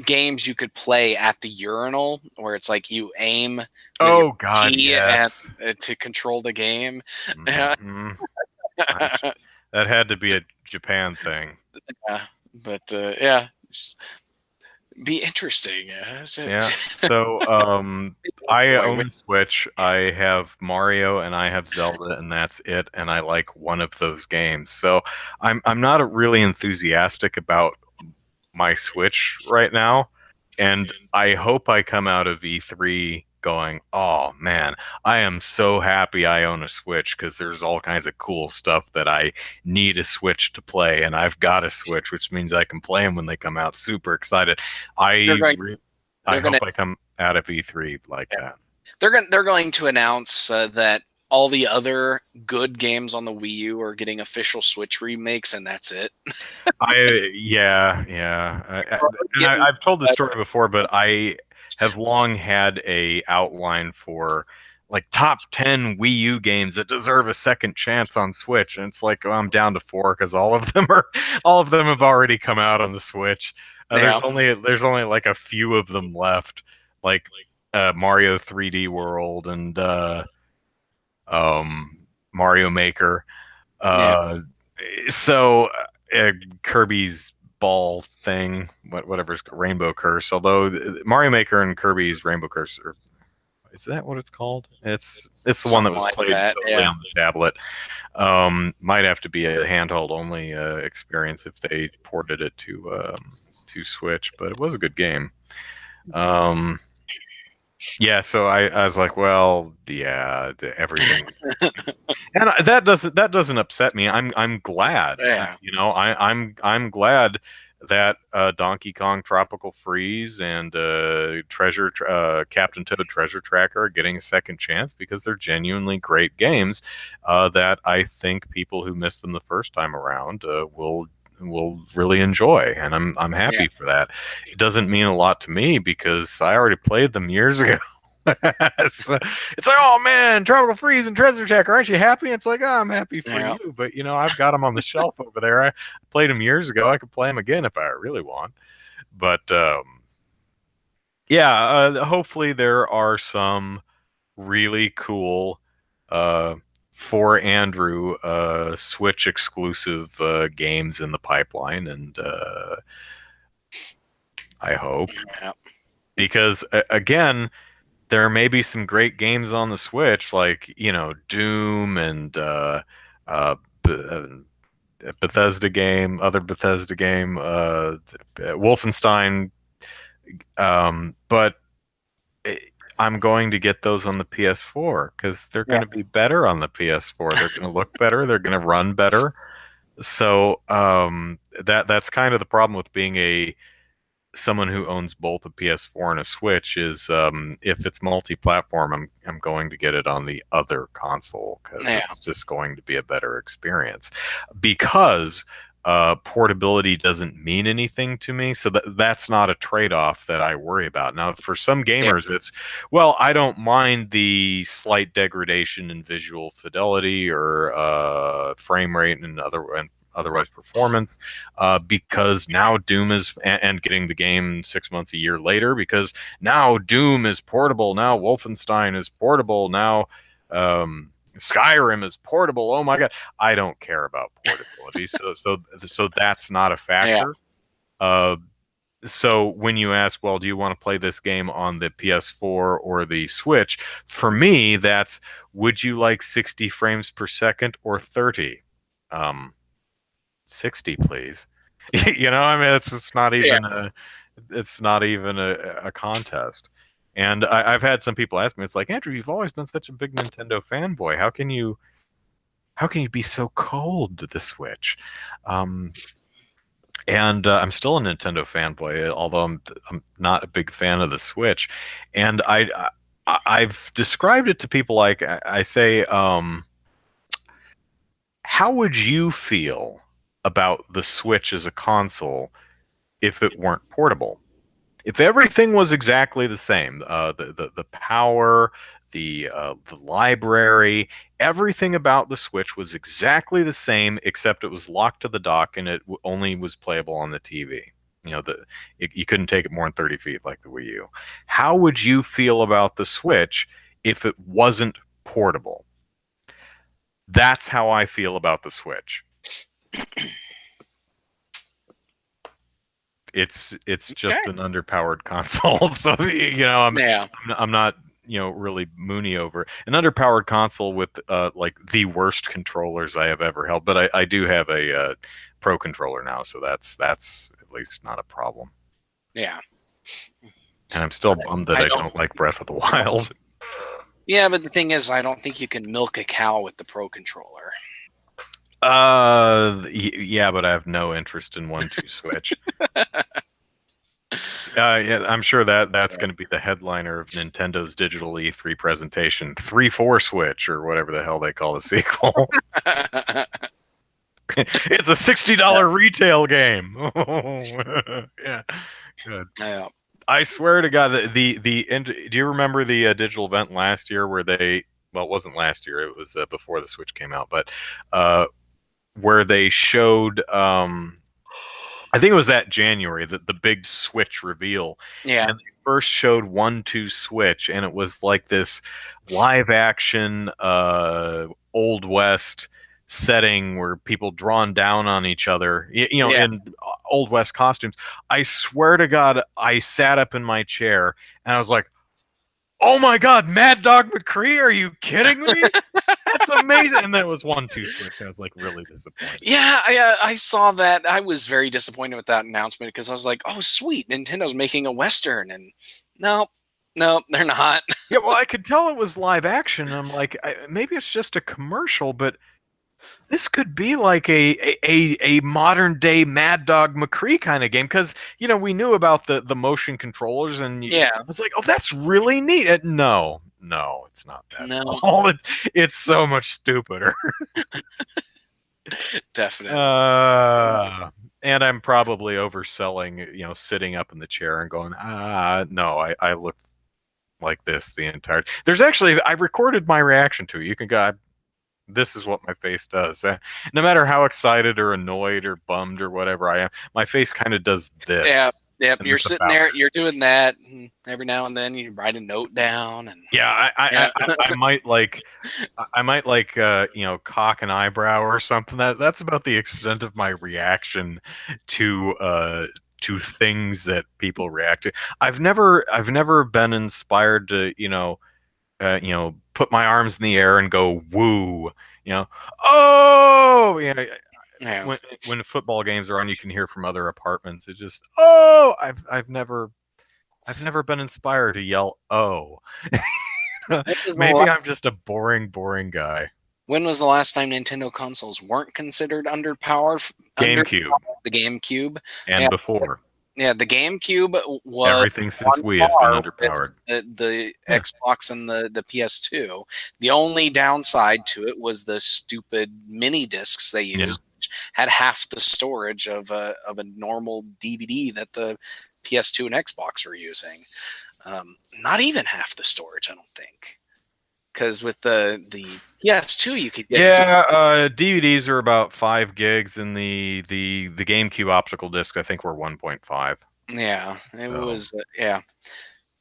games you could play at the urinal, where it's like you aim with your Oh God, key and yes. to control the game. Hmm. That had to be a Japan thing. Yeah, but yeah, just be interesting. Yeah. So, I Boy, own the Switch. I have Mario and I have Zelda, and that's it. And I like one of those games. So I'm not really enthusiastic about my Switch right now. And I hope I come out of E3 going, oh man, I am so happy I own a Switch because there's all kinds of cool stuff that I need a Switch to play. And I've got a Switch, which means I can play them when they come out. Super excited. they're I, going. re- I They're gonna. hope I come out of E3 like that. They're going to announce that all the other good games on the Wii U are getting official Switch remakes, and that's it. Yeah. Or And getting I've told this story before, but I have long had a outline for like top 10 Wii U games that deserve a second chance on Switch, and it's like, oh, I'm down to four because all of them have already come out on the Switch. yeah, There's only like a few of them left, like Mario 3D World and Mario Maker. yeah, Uh, so Kirby's ball thing, whatever's Rainbow Curse. Although Mario Maker and Kirby's Rainbow Curse, is that what it's called? It's the one that something was like played that. solely Yeah, on the tablet. Might have to be a handheld only experience if they ported it to Switch, but it was a good game. Um, yeah, so I was like, well, yeah, everything, and that doesn't upset me. I'm glad. yeah, I'm glad that Donkey Kong Tropical Freeze and Captain Toad Treasure Tracker are getting a second chance because they're genuinely great games that I think people who missed them the first time around will really enjoy, and I'm yeah, happy for that. It doesn't mean a lot to me because I already played them years ago. So it's like, oh man, Tropical Freeze and Treasure Tracker, aren't you happy? It's like, oh, I'm happy for yeah. you, but I've got them on the shelf over there. I played them years ago. I could play them again if I really want. But yeah, hopefully there are some really cool uh, for Andrew Switch exclusive games in the pipeline, and I hope Yeah. because again, there may be some great games on the Switch, like Doom and B- uh, Bethesda game, other Bethesda game, Wolfenstein. But i I'm going to get those on the PS4 because they're going Yeah. to be better on the PS4. They're going to look better. They're going to run better. So that's kind of the problem with being a someone who owns both a PS4 and a Switch is if it's multi-platform, I'm going to get it on the other console because Yeah. it's just going to be a better experience. Because portability doesn't mean anything to me, so that's not a trade-off that I worry about. Now, for some Yeah. gamers, well, I don't mind the slight degradation in visual fidelity or frame rate and otherwise performance because now Doom is and getting the game 6 months a year later because now Doom is portable, now Wolfenstein is portable, now Skyrim is portable. Oh my god, I don't care about portability, so that's not a Yeah. factor. Uh, so when you ask, well, do you want to play this game on the PS4 or the Switch? For me, that's would you like 60 frames per second or 30? 60, please. I mean, it's not Yeah. even a contest. And I've had some people ask me, it's like, Andrew, you've always been such a big Nintendo fanboy. How can you be so cold to the Switch? Um, and I'm still a Nintendo fanboy, although I'm not a big fan of the Switch. And I've described it to people like I say, how would you feel about the Switch as a console if it weren't portable? If everything was exactly the same, the power, the library, everything about the Switch was exactly the same, except it was locked to the dock and it only was playable on the TV. You couldn't take it more than 30 feet like the Wii U. How would you feel about the Switch if it wasn't portable? That's how I feel about the Switch. It's just an underpowered console. So Yeah. I'm not really moony over an underpowered console with like the worst controllers I have ever held. But I do have a pro controller now, so that's at least not a problem. Yeah. And I'm still bummed that I don't like Breath of the Wild. Yeah, but the thing is, I don't think you can milk a cow with the Pro controller. Yeah, but I have no interest in 1-2 Switch. Yeah, I'm sure that's going to be the headliner of Nintendo's digital E3 presentation, 3-4 Switch or whatever the hell they call the sequel. It's a $60 retail game. Yeah, good. Yeah. I swear to God, do you remember the digital event last year where well, it wasn't last year, it was before the Switch came out, but where they showed I think it was that January, the big Switch reveal. Yeah. And they first showed 1-2 Switch, and it was like this live action Old West setting where people drawn down on each other, Yeah. in Old West costumes. I swear to God, I sat up in my chair and I was like, oh my God, Mad Dog McCree, are you kidding me? That's amazing. And that was 1-2 Switch. I was like really disappointed. Yeah, I saw that. I was very disappointed with that announcement because I was like, oh, sweet, Nintendo's making a Western. And no, they're not. Yeah, well, I could tell it was live action. And I'm like, maybe it's just a commercial, but this could be like a modern day Mad Dog McCree kind of game because we knew about the motion controllers, and Yeah. I was like, oh, that's really neat. No, it's not that at all. It's so much stupider. Definitely. And I'm probably overselling, sitting up in the chair and going, no, I look like this the entire. There's actually I recorded my reaction to it. You can go. This is what my face does. No matter how excited or annoyed or bummed or whatever I am, my face kind of does this. Yeah. Yep, you're sitting there, you're doing that, and every now and then you write a note down, and yeah, I might cock an eyebrow or something. That's about the extent of my reaction to to things that people react to. I've never been inspired to, put my arms in the air and go woo, oh, Yeah. when football games are on, you can hear from other apartments. It just, oh, I've never been inspired to yell, oh. When was the Maybe I'm last, just a boring guy. when was the last time Nintendo consoles weren't considered under GameCube the GameCube? and Yeah, before. yeah. The GameCube was Everything since on Wii has been par with underpowered. the Yeah. Xbox and the PS2. The only downside to it was the stupid mini discs they Yeah. used, which had half the storage of a normal DVD that the PS2 and Xbox were using. Not even half the storage, I don't think. Because with the PS2, you could get Yeah, DVDs are about 5 gigs, and the GameCube optical disc I think were 1.5. yeah, it So was yeah.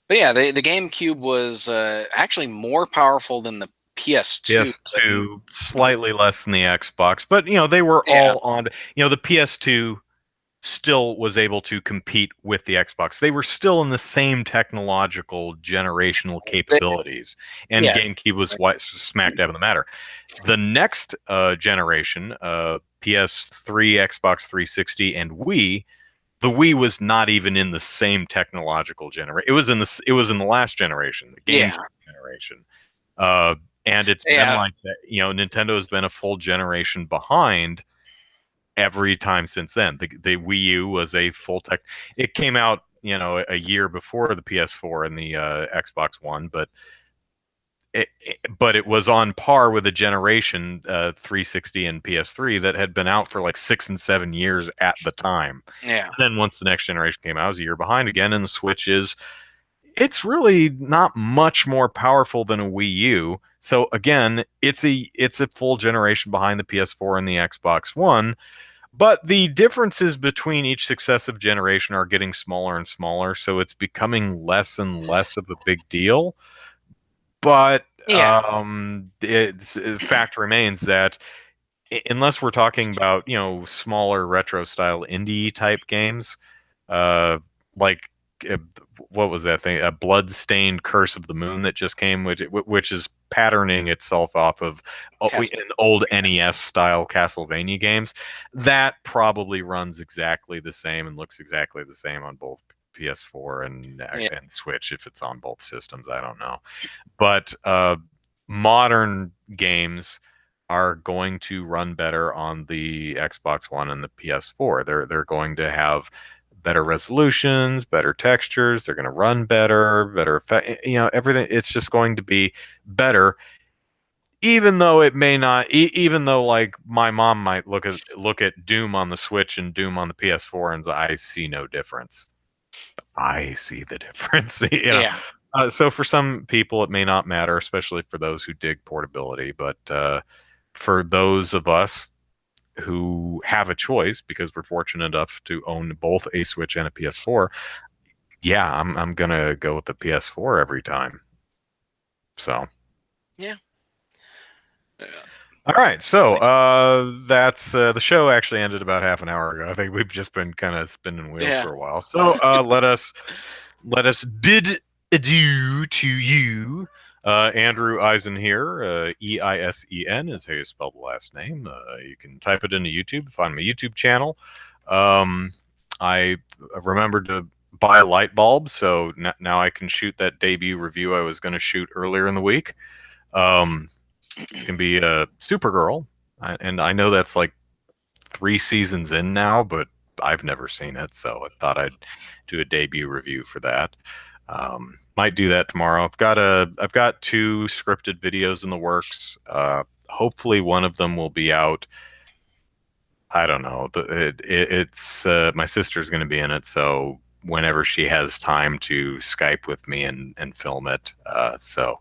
But yeah, the GameCube was actually more powerful than the PS2. But PS2 slightly less than the Xbox, but they were yeah, all on. The PS2 still was able to compete with the Xbox. They were still in the same technological generational they, capabilities, and yeah, GameCube was smack dab in the matter. The next generation, PS3, Xbox 360, and Wii, the Wii was not even in the same technological generation. It was in the last generation, the yeah, GameCube generation. Uh, and it's been yeah. like that. Nintendo has been a full generation behind every time since then. The Wii U was a full tech. It came out, a year before the PS4 and the Xbox One, but it was on par with a generation, 360 and PS3, that had been out for like 6 and 7 years at the time. Yeah. And then once the next generation came out, it was a year behind again, and the Switch it's really not much more powerful than a Wii U. So again, it's a full generation behind the PS4 and the Xbox One, but the differences between each successive generation are getting smaller and smaller, so it's becoming less and less of a big deal. But Yeah. fact remains that unless we're talking about smaller retro style indie type games, uh, like uh, what was that thing? A Bloodstained Curse of the Moon that just came, which is patterning itself off of Castle. an old NES style Castlevania games. That probably runs exactly the same and looks exactly the same on both PS4 Yeah. and Switch if it's on both systems. I don't know, but modern games are going to run better on the Xbox One and the PS4. They're going to have better resolutions, better textures. They're going to run better effect. Everything. It's just going to be better. Even though it may not, even though like my mom might look at Doom on the Switch and Doom on the PS4, and I see no difference. I see the difference. Yeah. So for some people, it may not matter, especially for those who dig portability. But for those of us who have a choice, because we're fortunate enough to own both a Switch and a PS4, yeah, I'm gonna go with the PS4 every time. So. Yeah. All right, so that's the show actually ended about half an hour ago. I think we've just been kind of spinning wheels Yeah. for a while. So let us bid adieu to you. Andrew Eisen here. Eisen is how you spell the last name. You can type it into YouTube, find my YouTube channel. I remembered to buy a light bulb, so now I can shoot that debut review I was going to shoot earlier in the week. It's going to be Supergirl, and I know that's like 3 seasons in now, but I've never seen it, so I thought I'd do a debut review for that. Might do that tomorrow. I've got 2 scripted videos in the works. Hopefully, one of them will be out. I don't know. It's my sister's going to be in it, so whenever she has time to Skype with me and film it, so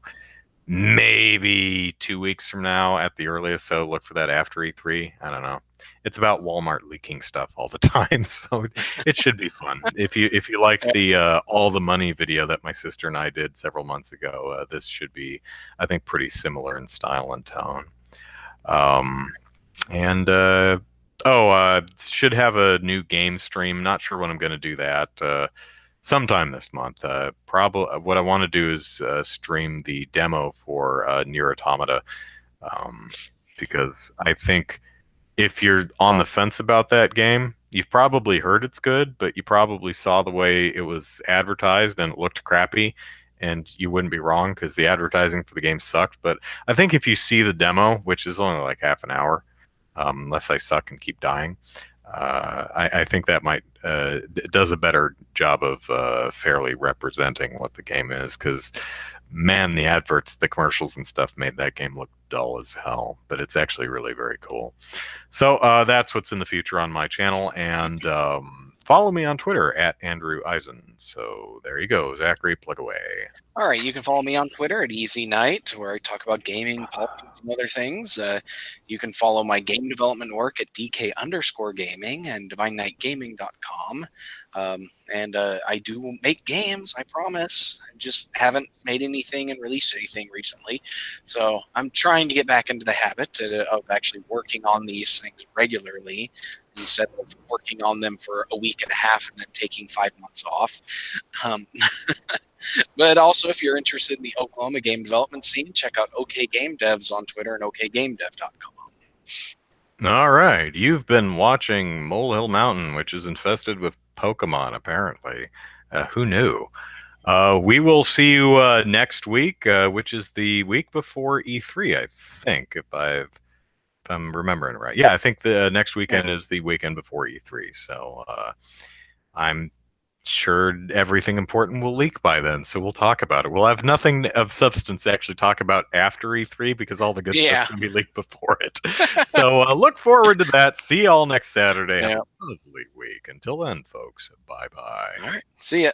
maybe 2 weeks from now at the earliest. So look for that after E3. I don't know. It's about Walmart leaking stuff all the time, so it should be fun. If you liked the all the money video that my sister and I did several months ago, this should be, I think, pretty similar in style and tone. And Oh, should have a new game stream. Not sure when I'm going to do that. Sometime this month. Probably what I want to do is stream the demo for Nier Automata, um, because I think if you're on the fence about that game, you've probably heard it's good, but you probably saw the way it was advertised and it looked crappy, and you wouldn't be wrong because the advertising for the game sucked. But I think if you see the demo, which is only like half an hour, unless I suck and keep dying, I think that might does a better job of fairly representing what the game is. Because man, the adverts, the commercials, and stuff made that game look dull as hell. But it's actually really very cool. So that's what's in the future on my channel, and follow me on Twitter at Andrew Eisen. So there you go, Zachary, plug away. All right, you can follow me on Twitter at Easy Night, where I talk about gaming, politics, and other things. You can follow my game development work at DK_gaming and DivineKnightGaming.com. And I do make games, I promise. I just haven't made anything and released anything recently. So I'm trying to get back into the habit of actually working on these things regularly instead of working on them for a week and a half and then taking 5 months off. But also, if you're interested in the Oklahoma game development scene, check out OK Game Devs on Twitter and okgamedev.com. All right, you've been watching Molehill Mountain, which is infested with Pokemon, apparently. Who knew? We will see you next week, which is the week before E3, I think, if I'm remembering right. Yeah, I think the next weekend is the weekend before E3. So I'm sure everything important will leak by then. So we'll talk about it. We'll have nothing of substance to actually talk about after E3 because all the good stuff's going to be leaked before it. So look forward to that. See y'all next Saturday. Have a lovely week. Until then, folks, bye-bye. All right. See ya.